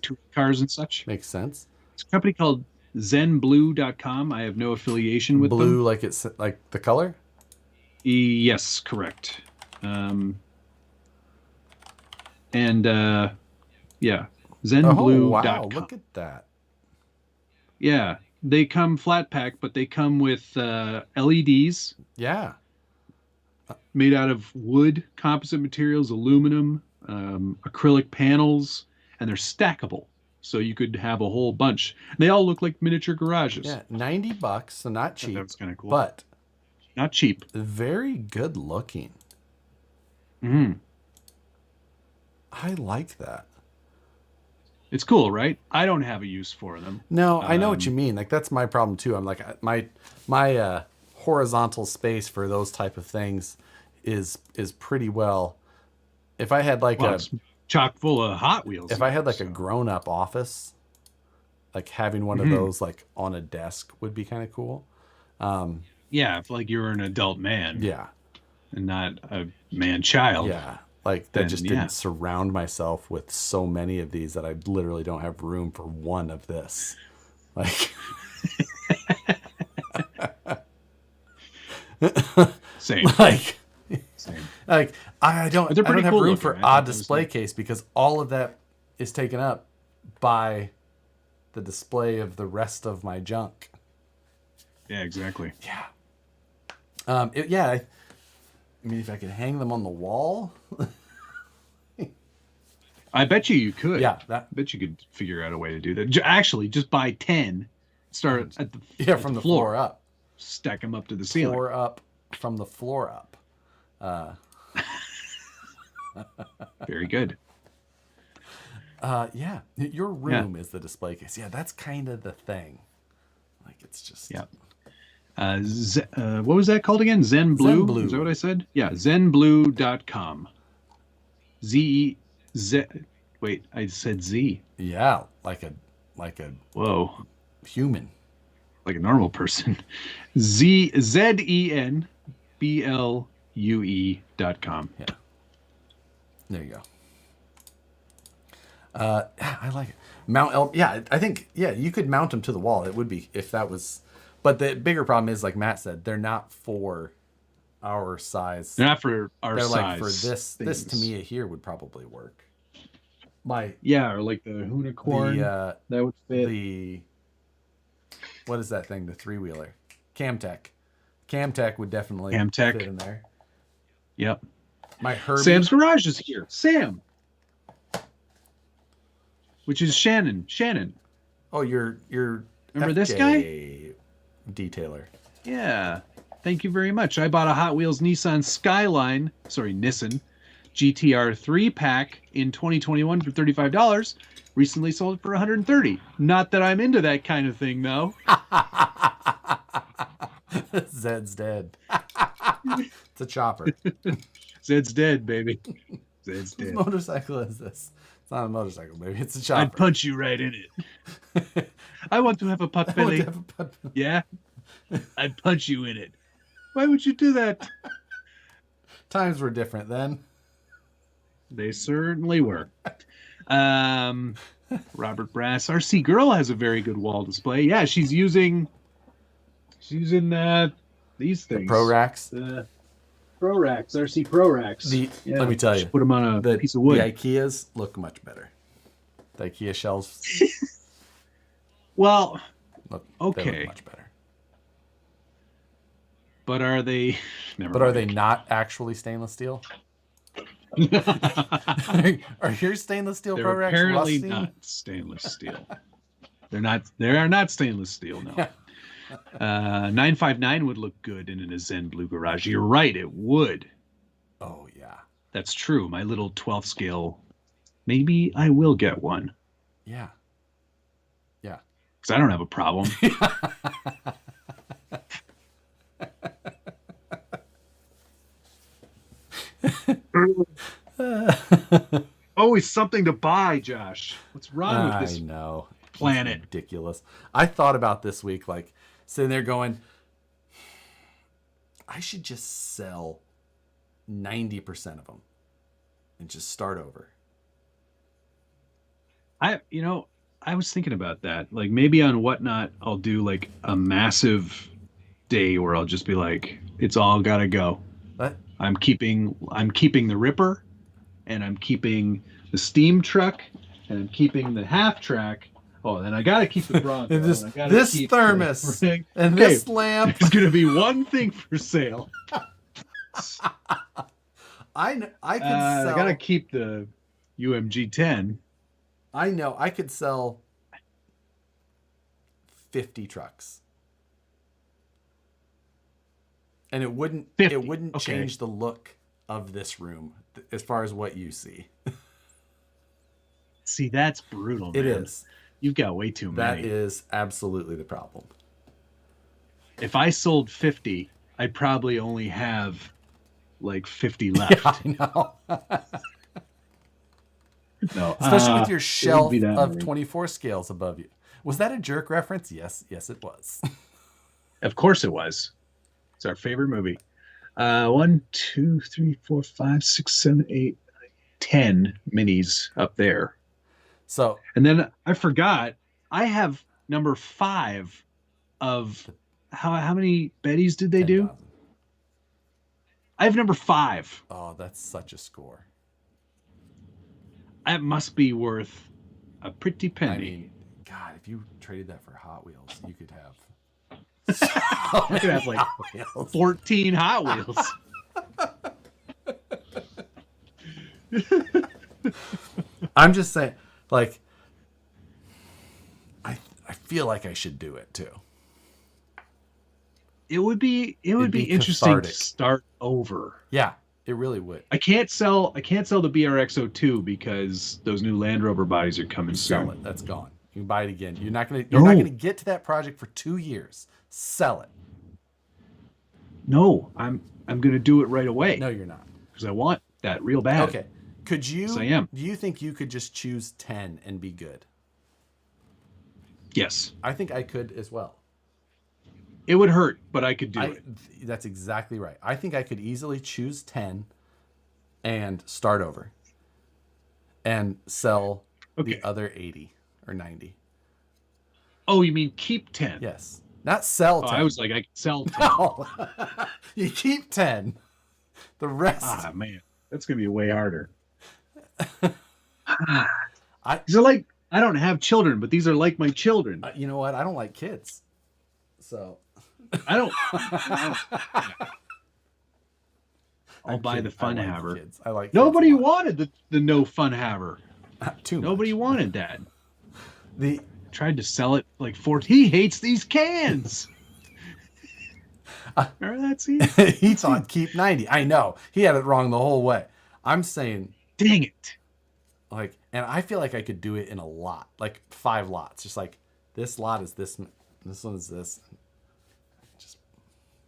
two cars and such. Makes sense. It's a company called zenblue.com. I have no affiliation with them. Blue, like it's like the color? Yes, correct. Yeah, zenblue.com. Oh, wow, look at that. Yeah, they come flat pack, but they come with LEDs. Yeah. Made out of wood, composite materials, aluminum, acrylic panels, and they're stackable. So you could have a whole bunch. They all look like miniature garages. Yeah, $90, so not cheap. That was kind of cool. But not cheap. Very good looking. Mm. I like that. It's cool, right? I don't have a use for them. No, I know what you mean. Like that's my problem too. I'm like my horizontal space for those type of things is pretty well. If I had like it's chock full of Hot Wheels. If I had like a grown-up office, like having one of those like on a desk would be kind of cool. Yeah, if like you're an adult man. Yeah. And not a man-child. Yeah. Like that just didn't surround myself with so many of these that I literally don't have room for one of this. Like same. Same. Like I don't have cool room for a display case because all of that is taken up by the display of the rest of my junk. Yeah, exactly. Yeah. I mean, if I could hang them on the wall. I bet you could. Yeah. I bet you could figure out a way to do that. Actually, just buy 10. Start at the from the floor up. Stack them up to the ceiling. Floor up from the floor up. Very good. Yeah. Your room is the display case. Yeah, that's kind of the thing. Like it's just... Yeah. What was that called again? Zenblue? Zenblue. Is that what I said? Yeah, zenblue.com. Z. Wait, I said Z. Yeah, like a whoa, human, like a normal person. zenblue.com. Yeah. There you go. I like it. I think you could mount them to the wall. It would be if that was. But the bigger problem is, like Matt said, they're not for our size. They're not for our size. They're like for this. Things. This to me here would probably work. Or like the Unicorn. That would fit. What is that thing? The 3-wheeler. Camtech would definitely fit in there. Yep. My Herbie. Sam's Garage is here. Sam. Which is Shannon. Oh, you're remember FJ this guy? Detailer. Yeah. Thank you very much. I bought a Hot Wheels Nissan GTR 3-pack in 2021 for $35. Recently sold it for $130. Not that I'm into that kind of thing, though. Zed's dead. It's a chopper. Zed's dead, baby. Zed's dead. What motorcycle is this? It's not a motorcycle, baby. It's a chopper. I'd punch you right in it. I want to have a pot belly. Yeah? I'd punch you in it. Why would you do that? Times were different then. They certainly were. Robert Brass. RC Girl has a very good wall display. Yeah, she's using these things. The Pro Racks. Pro Racks, RC Pro Racks. Let me tell you. Put them on a piece of wood. The IKEAs look much better. The IKEA shelves. Well, They look okay. much better. But are they? But are they not actually stainless steel? Are your stainless steel They're Pro Racks apparently rusting? not stainless steel. They're not. They are not stainless steel. No. 959 would look good in a Zen Blue Garage. You're right. It would. Oh yeah. That's true. My little 12 scale. Maybe I will get one. Yeah. Yeah. Because I don't have a problem. Always something to buy, Josh. What's wrong with this planet? It's ridiculous. I thought about this week, like sitting there going, I should just sell 90% of them and just start over. I was thinking about that. Like maybe on Whatnot, I'll do like a massive day where I'll just be like, it's all gotta go. What? I'm keeping the Ripper, and I'm keeping the steam truck, and I'm keeping the half track. Oh, and I gotta keep the Bronco. And this keep thermos and this lamp. There's gonna be one thing for sale. I could sell. I gotta keep the UMG 10. I know I could sell 50 trucks. And it wouldn't 50. It wouldn't change the look of this room as far as what you see. See, that's brutal, man. It is. You've got way too many. That is absolutely the problem. If I sold 50, I'd probably only have like 50 left. Yeah, I know. No, especially with your shelf of 24 scales above you. Was that a jerk reference? Yes, it was. Of course it was. It's our favorite movie. 1, 2, 3, 4, 5, 6, 7, 8, 9, 10 minis up there. So, and then I forgot. I have number 5 of how many Bettys did they 10, do? 000. I have number 5. Oh, that's such a score. That must be worth a pretty penny. I mean, God, if you traded that for Hot Wheels, you could have. I could have like 14 Hot Wheels. I'm just saying, like, I feel like I should do it too. It would be interesting to start over. Yeah, it really would. I can't sell the BRX-02 because those new Land Rover bodies are coming soon. Sell it. That's gone. You can buy it again. You're not gonna get to that project for 2 years. Sell it. No, I'm gonna do it right away. No, you're not. Because I want that real bad. Okay. Could you? Yes, I am. Do you think you could just choose 10 and be good? Yes. I think I could as well. It would hurt, but I could do it. That's exactly right. I think I could easily choose 10 and start over and sell the other 80 or 90. Oh, you mean keep 10? Yes. Not sell 10. I was like, I could sell 10. No. You keep 10. The rest. Ah, man. That's going to be way harder. These are like, I don't have children, but these are like my children. You know what? I don't like kids. So. I don't. I'll buy the fun haver. I like. Nobody wanted the no fun haver. Nobody wanted that. The tried to sell it like he hates these cans. That's he thought keep 90. I know he had it wrong the whole way. I'm saying, dang it. Like, and I feel like I could do it in a lot, like 5 lots. Just like this lot is this one is this.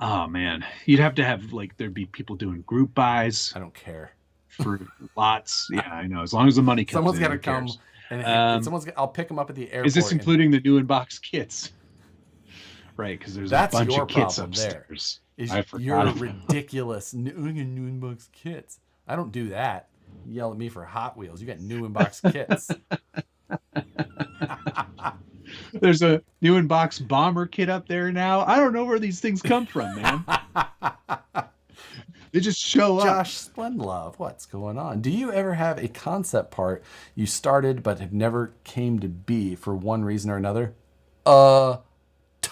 Oh man, you'd have to have like there'd be people doing group buys. I don't care for lots. Yeah, I know. As long as the money comes, someone's got to come, and I'll pick them up at the airport. Is this including the new in-box kits? Right, because there's a bunch of kits upstairs. I forgot. You're ridiculous. New in-box kits. I don't do that. You yell at me for Hot Wheels. You got new in-box kits. There's a new in-box bomber kit up there now. I don't know where these things come from, man. They just show up. Josh Splendlove, what's going on? Do you ever have a concept part you started but have never came to be for one reason or another?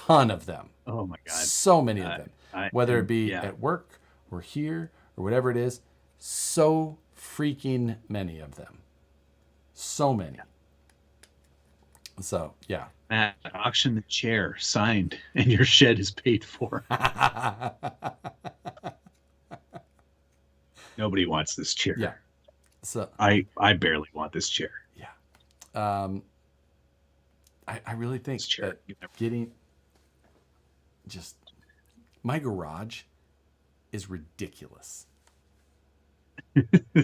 ton of them. Oh my God. So many of them. Whether it be at work or here or whatever it is, so freaking many of them. So many. So, yeah. Matt, auction the chair, signed, and your shed is paid for. Nobody wants this chair. Yeah. So I barely want this chair. Yeah. I really think that getting just my garage is ridiculous.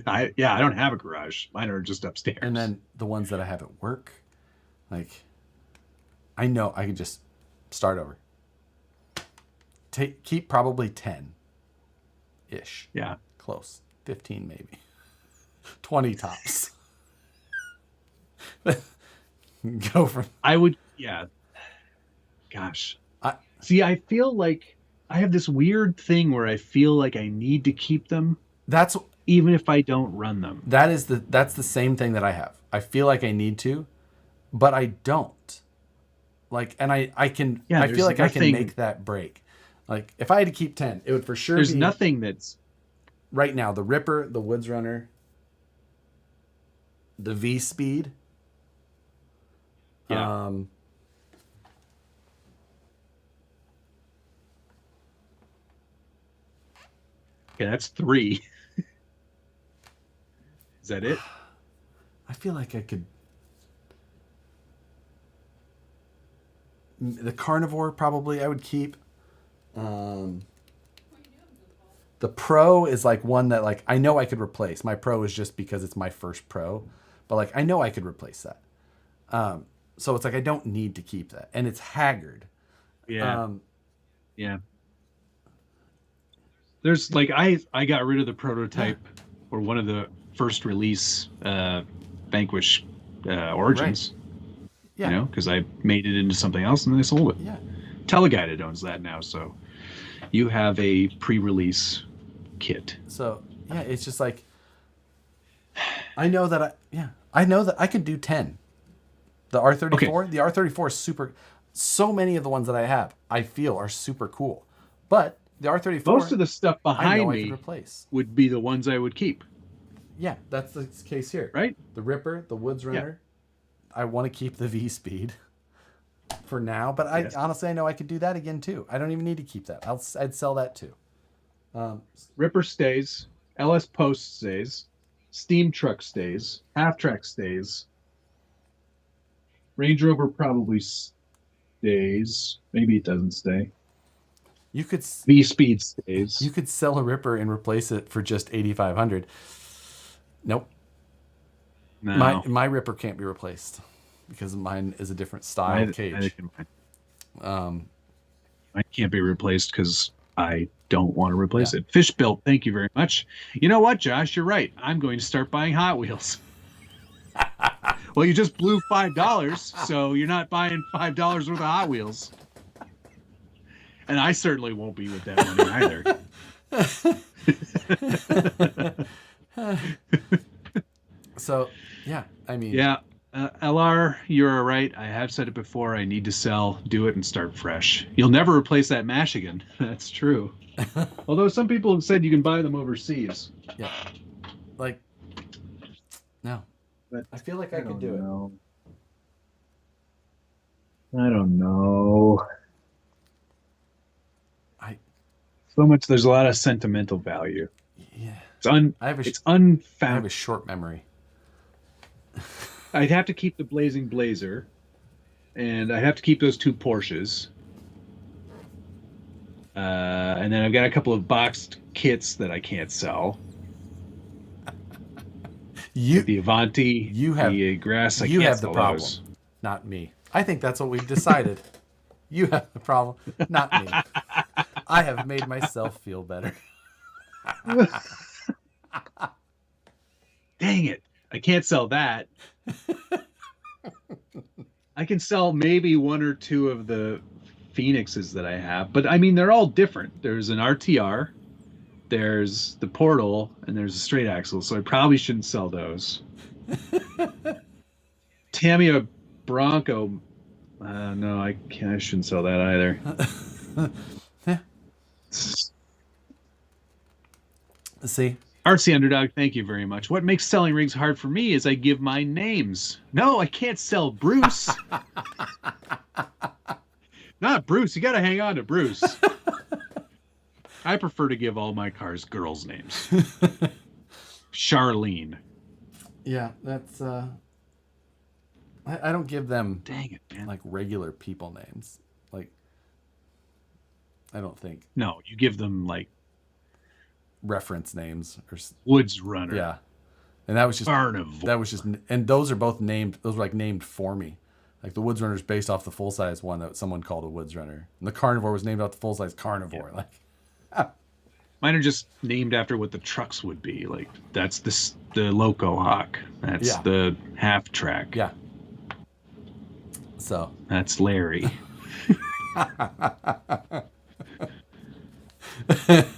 I don't have a garage. Mine are just upstairs. And then the ones that I have at work, like, I know I could just start over. Keep probably 10-ish. Yeah. Close. 15 maybe. 20 tops. Go from... I would, yeah. Gosh. I feel like I have this weird thing where I feel like I need to keep them. That's... Even if I don't run them. That's the same thing that I have. I feel like I need to, but I don't. Like, and I can, I feel like I can make that break. Like, if I had to keep 10, it would for sure There's be... nothing that's... Right now, the Ripper, the Woods Runner, the V-Speed. Yeah. Okay, that's 3. Is that it? I feel like I could... The Carnivore, probably, I would keep. The Pro is like one that, like, I know I could replace. My Pro is just because it's my first Pro. But, like, I know I could replace that. So it's like I don't need to keep that. And it's haggard. Yeah. Yeah. There's, like, I got rid of the prototype or one of the first release Vanquish Origins. Right. Yeah. You know, because I made it into something else and then I sold it. Yeah. Teleguided owns that now, so you have a pre-release kit. So yeah, it's just like I know that I could do 10. The R34, okay. The R34 is super. So many of the ones that I have, I feel are super cool, but the R34. Most of the stuff behind me would be the ones I would keep. Yeah, that's the case here. Right? The Ripper, the Woods Runner. Yeah. I want to keep the V-Speed for now, but honestly, I know I could do that again too. I don't even need to keep that. I'd sell that too. Ripper stays. LS Post stays. Steam Truck stays. Half Track stays. Range Rover probably stays. Maybe it doesn't stay. You could V-Speed stays. You could sell a Ripper and replace it for just $8,500. Nope. No. My Ripper can't be replaced because mine is a different style cage. Mine can't be replaced because I don't want to replace it. Fish Built, thank you very much. You know what, Josh? You're right. I'm going to start buying Hot Wheels. Well, you just blew $5, so you're not buying $5 worth of Hot Wheels. And I certainly won't be with that money either. So, yeah, I mean... Yeah, LR, you're right. I have said it before. I need to sell, do it, and start fresh. You'll never replace that mash again. That's true. Although some people have said you can buy them overseas. Yeah. Like, no. But I feel like I could do it. I don't know. There's a lot of sentimental value. Yeah. It's unfound. I have a short memory. I'd have to keep the Blazing Blazer, and I'd have to keep those 2 Porsches. And then I've got a couple of boxed kits that I can't sell. The Avanti, the Grass. You have the problem, not me. I think that's what we've decided. You have the problem, not me. I have made myself feel better. Dang it. I can't sell that. I can sell maybe 1 or 2 of the Phoenixes that I have, but I mean, they're all different. There's an RTR, there's the Portal, and there's a straight axle, so I probably shouldn't sell those. Tamiya Bronco No, I can't. I shouldn't sell that either. See? RC Underdog, thank you very much. What makes selling rigs hard for me is I give my names. No, I can't sell Bruce. Not Bruce. You got to hang on to Bruce. I prefer to give all my cars girls' names. Charlene. Yeah, that's I don't give them dang it, man. Like regular people names. Like I don't think. No, you give them like reference names or Woods Runner. Yeah. And that was just Carnivore. That was just and those are both named, those were like named for me. Like the Woods Runner is based off the full size one that someone called a Woods Runner. And the Carnivore was named off the full size Carnivore. Yeah. Like mine are just named after what the trucks would be. Like that's the Loco Hawk. That's the half track. Yeah. So that's Larry.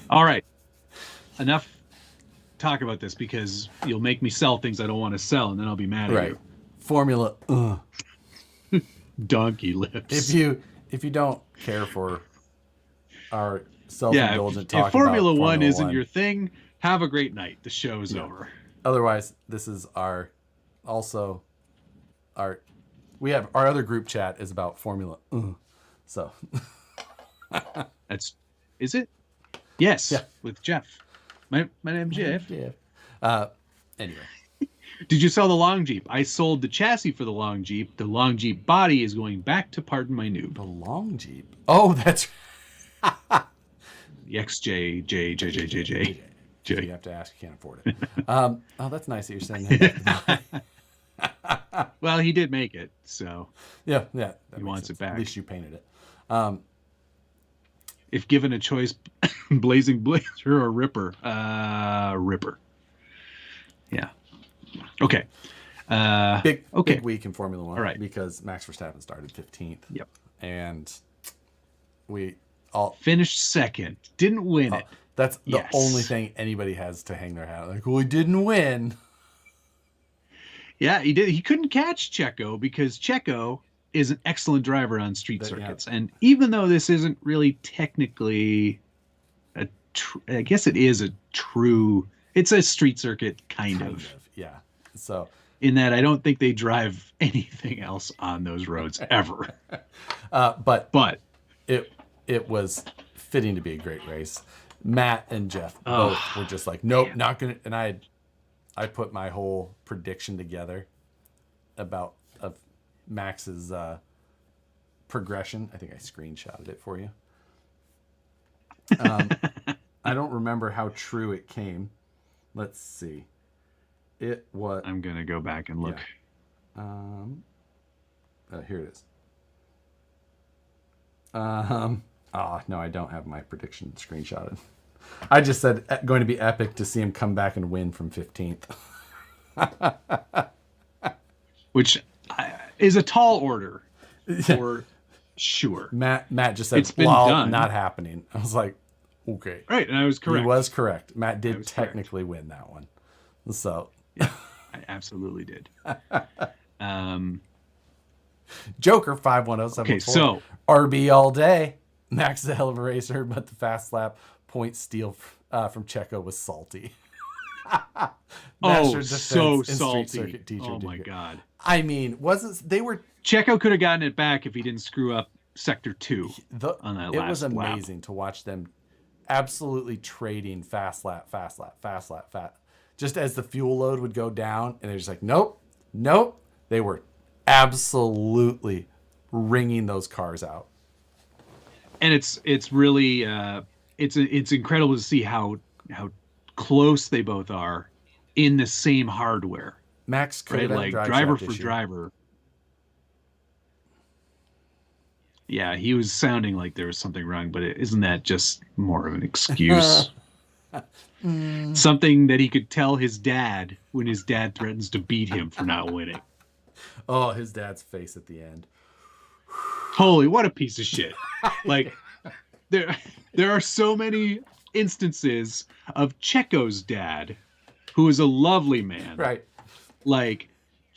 All right. Enough talk about this because you'll make me sell things I don't want to sell, and then I'll be mad at you. Formula. Donkey lips. If you don't care for our self-indulgent talk if Formula about One isn't your thing, have a great night. The show's over. Otherwise, this is we have our other group chat is about Formula. So is it? Yes. Yeah. With Jeff. My name's Jeff. Anyway. Did you sell the long Jeep? I sold the chassis for the long Jeep. The long Jeep body is going back to Pardon My Noob. The long Jeep? Oh, that's... the XJ. You have to ask. You can't afford it. Oh, that's nice that you're saying that. Well, he did make it, so... Yeah. He wants it back. At least you painted it. If given a choice, Blazing Blazer or Ripper? Ripper. Yeah. Okay. Big week in Formula One. All right. Because Max Verstappen started 15th. Yep. And we all... Finished second. Didn't win it. That's the only thing anybody has to hang their hat. Like, well, he didn't win. Yeah, he did. He couldn't catch Checo because Checo is an excellent driver on street circuits. Yeah. And even though this isn't really technically I guess it is it's a street circuit kind of. Yeah. So in that I don't think they drive anything else on those roads ever. But it was fitting to be a great race. Matt and Jeff both were just like, nope, not gonna. And I put my whole prediction together of Max's progression. I think I screenshotted it for you. I don't remember how true it came. Let's see. It was. I'm gonna go back and look. Yeah. Here it is. No, I don't have my prediction screenshotted. I just said going to be epic to see him come back and win from 15th. Which is a tall order for sure. Matt just said, it's been done. Not happening. I was like, okay. Right, and I was correct. He was correct. Matt did technically win that one. So yeah, I absolutely did. Joker 51074. Okay, so RB all day. Max is a hell of a racer, but the fast lap point steal from Checo was salty. So salty. Oh my God. I mean, Checo could have gotten it back if he didn't screw up sector 2 on that last lap. It was amazing to watch them absolutely trading fast lap. Just as the fuel load would go down, and they're just like, nope. They were absolutely wringing those cars out. And it's really it's incredible to see how close they both are in the same hardware. Max could have like driver for driver. Yeah, he was sounding like there was something wrong, but isn't that just more of an excuse? Something that he could tell his dad when his dad threatens to beat him for not winning. Oh, his dad's face at the end. Holy, what a piece of shit. Like, there are so many instances of Checo's dad, who is a lovely man. Right. Like,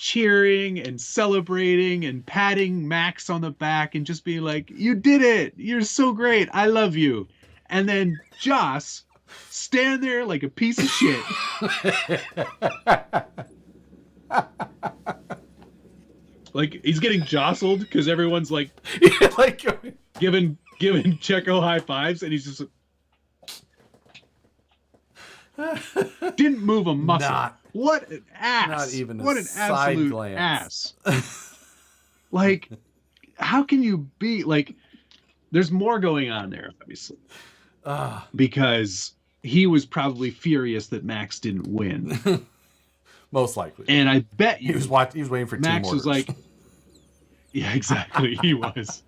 cheering and celebrating and patting Max on the back and just being like, "You did it! You're so great! I love you!" And then Joss stand there like a piece of shit. Like he's getting jostled because everyone's like, like giving Checo high fives, and he's just didn't move a muscle. What an ass! Not even what an absolute glance. ass! Like, how can you be like? There's more going on there, obviously, because he was probably furious that Max didn't win. Most likely. And I bet he was waiting for Max team was like, yeah, exactly. He was.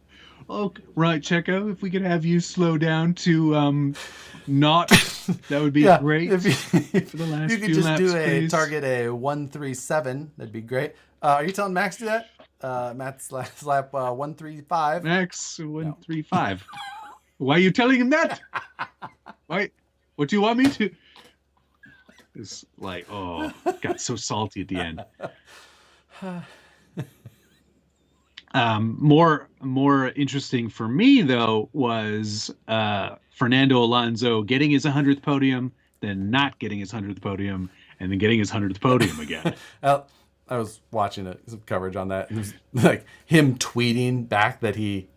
Oh, right, Checo, if we could have you slow down to not, that would be great. If for the last you could few just laps, do please. target a 137, that'd be great. Are you telling Max to do that? Matt's lap 135. Max 135. No. Why are you telling him that? Why? What do you want me to? It's like, oh, got so salty at the end. More interesting for me though was Fernando Alonso getting his 100th podium, then not getting his 100th podium, and then getting his 100th podium again. I was watching some coverage on that, and it was like him tweeting back that he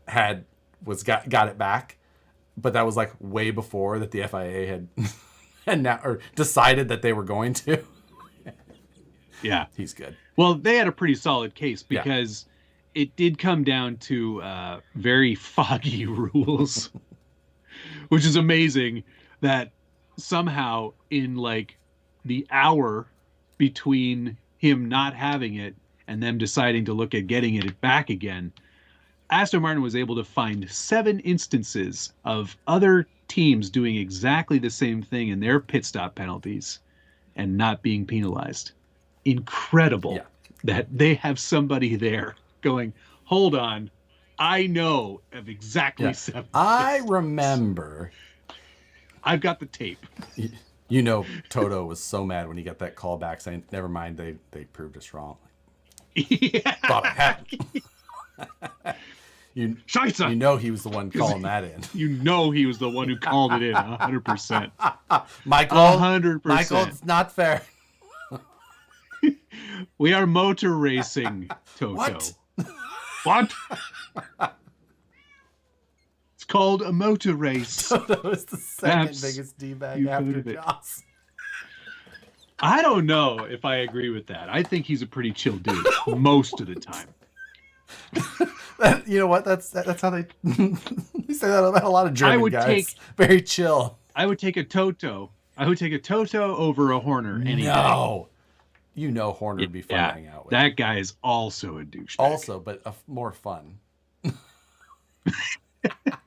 got it back, but that was like way before that the FIA had decided that they were going to. Yeah, he's good. Well, they had a pretty solid case because it did come down to very foggy rules, which is amazing that somehow in like the hour between him not having it and them deciding to look at getting it back again, Aston Martin was able to find 7 instances of other teams doing exactly the same thing in their pit stop penalties and not being penalized. Incredible that they have somebody there going, hold on, I know of exactly 7. I remember. I've got the tape. You know, Toto was so mad when he got that call back saying, never mind, they proved us wrong. Yeah. Thought I had it. You know he was the one calling that in. You know he was the one who called it in 100%. Michael, 100%. Michael, it's not fair. We are motor racing, Toto. What? It's called a motor race. Toto is the second biggest D-bag after Joss. I don't know if I agree with that. I think he's a pretty chill dude most of the time. You know what? That's how they say that about a lot of German guys. Very chill. I would take a Toto. I would take a Toto over a Horner any day. You know Horner would be fun to hang out with. That guy is also a douchebag. Also, but more fun.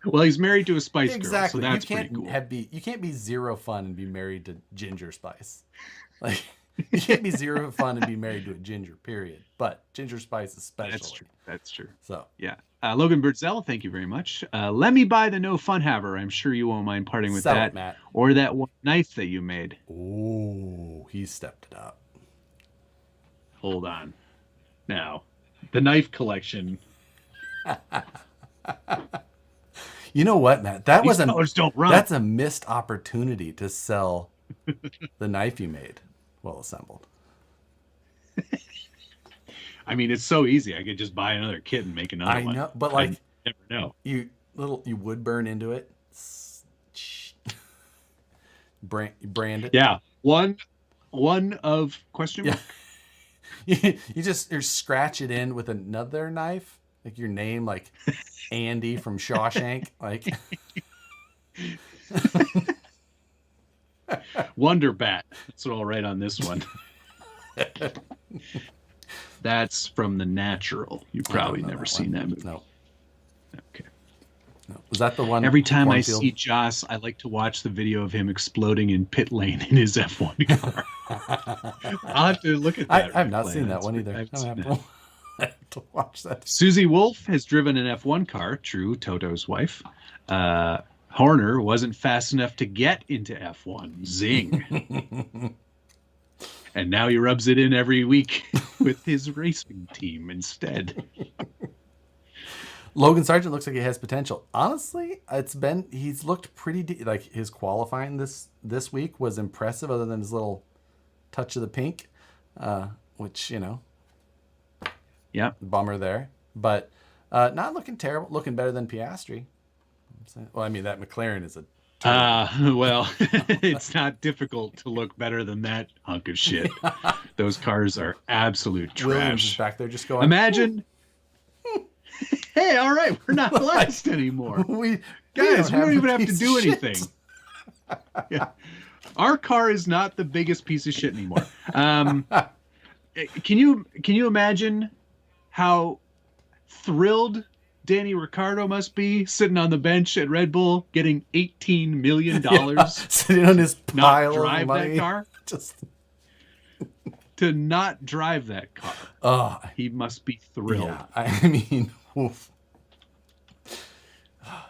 Well, he's married to a Spice Girl, exactly. so that's pretty cool. You can't be zero fun and be married to Ginger Spice. Like you can't be zero fun and be married to a ginger, period. But Ginger Spice especially. That's true. So yeah. Logan Bertzel, thank you very much. Let me buy the no fun haver. I'm sure you won't mind parting with that. Matt. Or that one knife that you made. Oh, he stepped it up. Hold on. Now, the knife collection. You know what, Matt? That's a missed opportunity to sell the knife you made. Well assembled. I mean, it's so easy. I could just buy another kit and make another one. I know, but like, I never know. You would burn into it. Brand it. Yeah. One of question mark. You scratch it in with another knife, like your name, like Andy from Shawshank, like Wonder Bat. That's what I'll write on this one. That's from The Natural. You've probably never seen that movie. No. Okay. No. Was that the one? Every time I see Joss, I like to watch the video of him exploding in pit lane in his F1 car. I'll have to look at that. I've not seen that one either. I have to watch that. Susie Wolf has driven an F1 car. True, Toto's wife. Horner wasn't fast enough to get into F1. Zing. And now he rubs it in every week. with his racing team instead. Logan Sargent looks like he has potential. Honestly, he's looked pretty like his qualifying this week was impressive, other than his little touch of the pink, which yeah, bummer there. But not looking terrible. Looking better than Piastri. Well, I mean that McLaren is a. Well, it's not difficult to look better than that hunk of shit. Those cars are absolute trash. Williams is back there just going. Imagine. Hey, all right, we're not last anymore. we don't even have to do anything. Yeah. Our car is not the biggest piece of shit anymore. Can you imagine how thrilled Danny Ricciardo must be sitting on the bench at Red Bull getting $18 million sitting on his pile drive of money. That car? To not drive that car. Oh, he must be thrilled. Yeah, I mean, oof.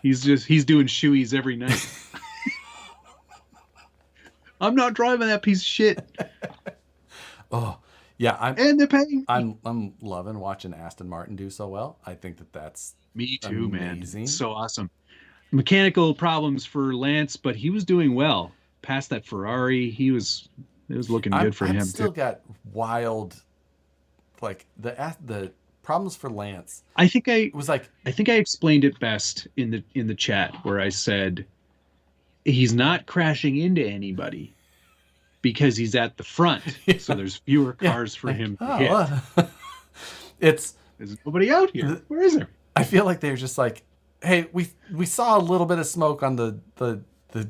He's doing shoeies every night. I'm not driving that piece of shit. Oh, yeah, and they're paying. I'm loving watching Aston Martin do so well. I think that's me too, amazing. Man. So awesome. Mechanical problems for Lance, but he was doing well. Past that Ferrari, it was looking good for him. Still got wild, like the problems for Lance. I think I explained it best in the chat where I said he's not crashing into anybody because he's at the front, so there's fewer cars for him to hit. There's nobody out here. Where is there? I feel like they're just like, hey, we saw a little bit of smoke on the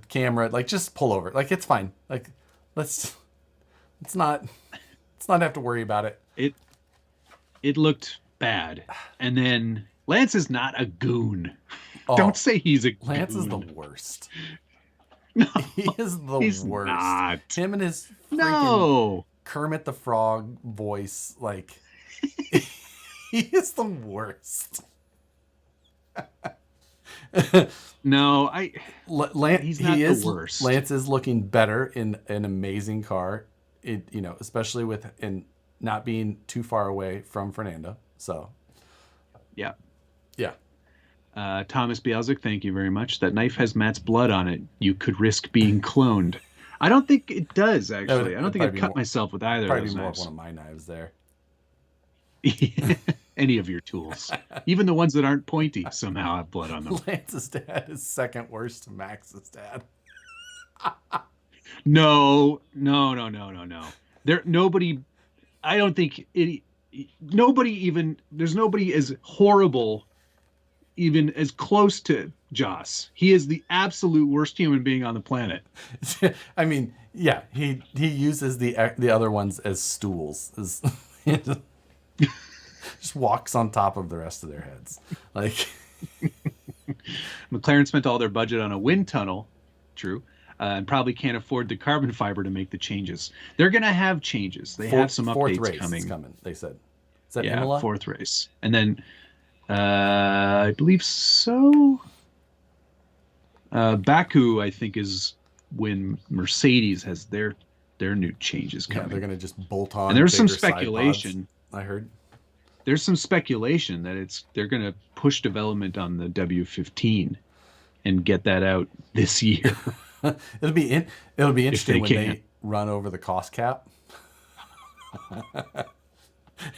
camera. Like, just pull over. Like, it's fine. Like, let's not have to worry about it. It looked bad, and then Lance is not a goon. Don't say he's a goon. Lance is the worst. No, he is the worst. Not. Him and his freaking Kermit the Frog voice, like he is the worst. No, he's not the worst. Lance is looking better in an amazing car. Especially with not being too far away from Fernando. So, yeah. Thomas Bielzik, thank you very much. That knife has Matt's blood on it. You could risk being cloned. I don't think it does, actually. I don't think I've cut myself with either of those knives. One of my knives there. Any of your tools. Even the ones that aren't pointy somehow have blood on them. Lance's dad is second worst to Max's dad. No. I don't think there's nobody as horrible, even as close to Joss. He is the absolute worst human being on the planet. I mean, yeah, he uses the other ones as stools. Just walks on top of the rest of their heads. Like McLaren spent all their budget on a wind tunnel, true, and probably can't afford the carbon fiber to make the changes. They're going to have changes. They have some updates coming. They said. Is that Imola? Fourth race. And then I believe so. Baku, I think, is when Mercedes has their new changes coming. Yeah, they're going to just bolt on. And there's some speculation. I heard. There's some speculation that they're going to push development on the W15 and get that out this year. It'll be interesting when they run over the cost cap.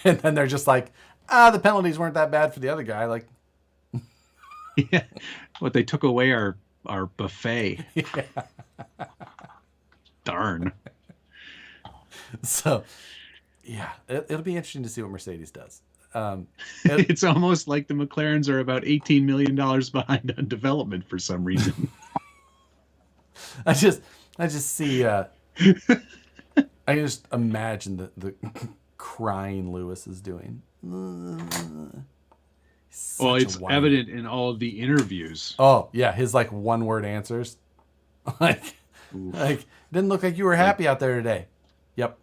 And then they're just like, the penalties weren't that bad for the other guy. Like, yeah, they took away our buffet. Yeah. Darn. So, yeah, it'll be interesting to see what Mercedes does. It's almost like the McLarens are about $18 million behind on development for some reason. I just see. I can just imagine the crying Lewis is doing. Well, it's evident in all of the interviews. Oh yeah, his like one-word answers. like didn't look like you were happy out there today. Yep.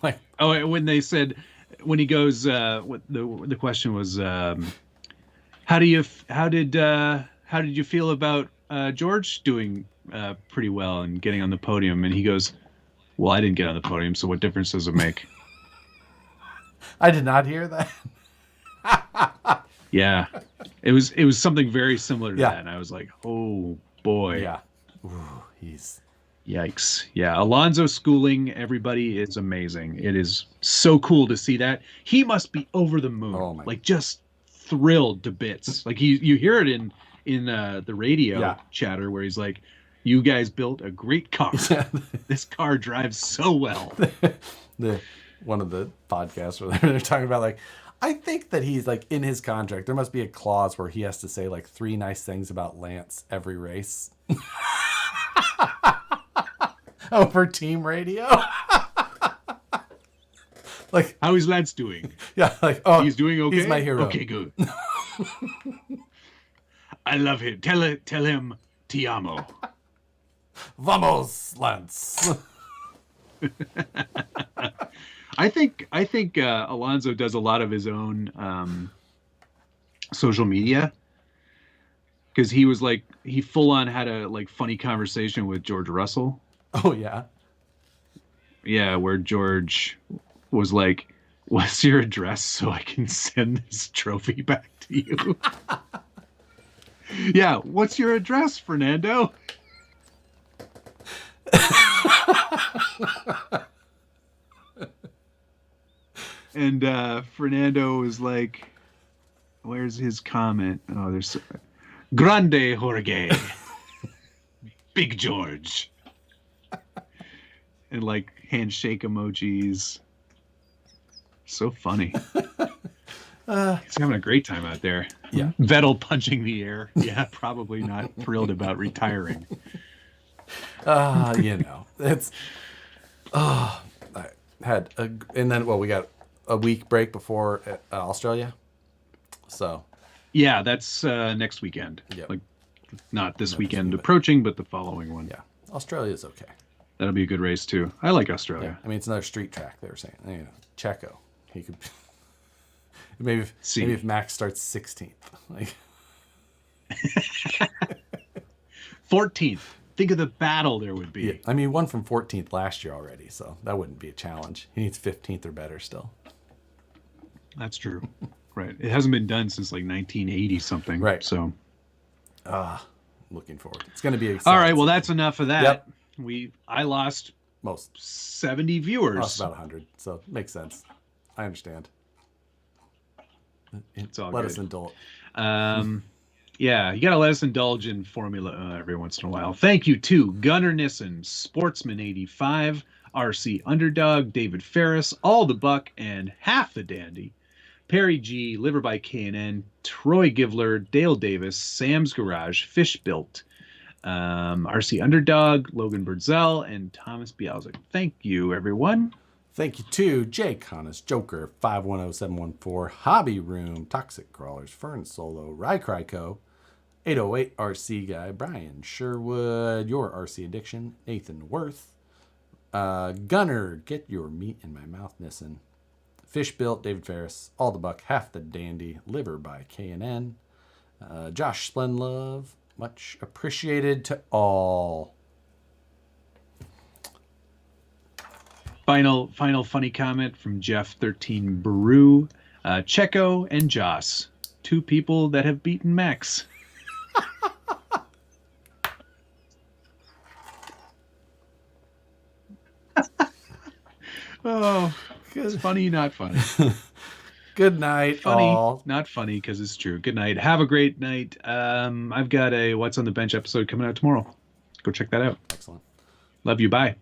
Like when they said when he goes, what the question was, how did you feel about George doing pretty well and getting on the podium? And he goes, well, I didn't get on the podium, so what difference does it make? I did not hear that. Yeah, it was something very similar to that, and I was like, oh boy. Yeah. Ooh, he's. Yikes. Yeah, Alonzo Schooling, everybody, is amazing. It is so cool to see that. He must be over the moon, like just thrilled to bits. Like you hear it in the radio chatter where he's like, "You guys built a great car. This car drives so well." One of the podcasts where they're talking about like, I think that he's like in his contract, there must be a clause where he has to say like 3 nice things about Lance every race. Over team radio. Like, how is Lance doing? Yeah, like, oh, he's doing okay. He's my hero. Okay, good. I love him. Tell him ti amo. Vamos, Lance. I think Alonso does a lot of his own social media, because he was like, he full on had a like funny conversation with George Russell. Oh yeah. Yeah, where George was like, "What's your address so I can send this trophy back to you?" Yeah, what's your address, Fernando? And Fernando was like, where's his comment? Oh, there's Grande Jorge. Big George. And like handshake emojis. So funny. He's having a great time out there. Yeah. Vettel punching the air. Yeah, probably not thrilled about retiring. It's. I had and then we got a week break before Australia. So. Yeah, that's next weekend. Yeah. Like, not this weekend approaching, but the following one. Yeah, Australia's okay. That'll be a good race too. I like Australia. Yeah. I mean, it's another street track. They were saying, Checo, he could maybe if Max starts 16th, like 14th. Think of the battle there would be. Yeah. I mean, he won from 14th last year already, so that wouldn't be a challenge. He needs 15th or better still. That's true. Right. It hasn't been done since like 1980 something. Right. So. Looking forward. It's going to be all right. Well, that's enough of that. Yep. I lost most 70 viewers. Lost about 100. So it makes sense. I understand. It's all let good. Us indulge. Yeah, you got to let us indulge in Formula every once in a while. Thank you to Gunnar Nissen, Sportsman85, RC Underdog, David Ferris, All the Buck, and Half the Dandy, Perry G, Liver by K&N, Troy Givler, Dale Davis, Sam's Garage, Fish Built, RC Underdog, Logan Birdzell, and Thomas Bialzik. Thank you, everyone. Thank you to Jake Hannes, Joker, 510714, Hobby Room, Toxic Crawlers, Fern Solo, Rycry Co., 808 RC Guy, Brian Sherwood, Your RC Addiction, Nathan Worth, Gunner, Get Your Meat in My Mouth, Nissen, Fish Built, David Ferris, All the Buck, Half the Dandy, Liver by K&N, Josh Splenlove, much appreciated to all. Final funny comment from Jeff13 Baru. Checo and Joss, 2 people that have beaten Max. Oh, it's funny, not funny. Good night, funny, all. not funny because it's true. Good night. Have a great night. I've got a What's on the Bench episode coming out tomorrow. Go check that out. Excellent. Love you. Bye.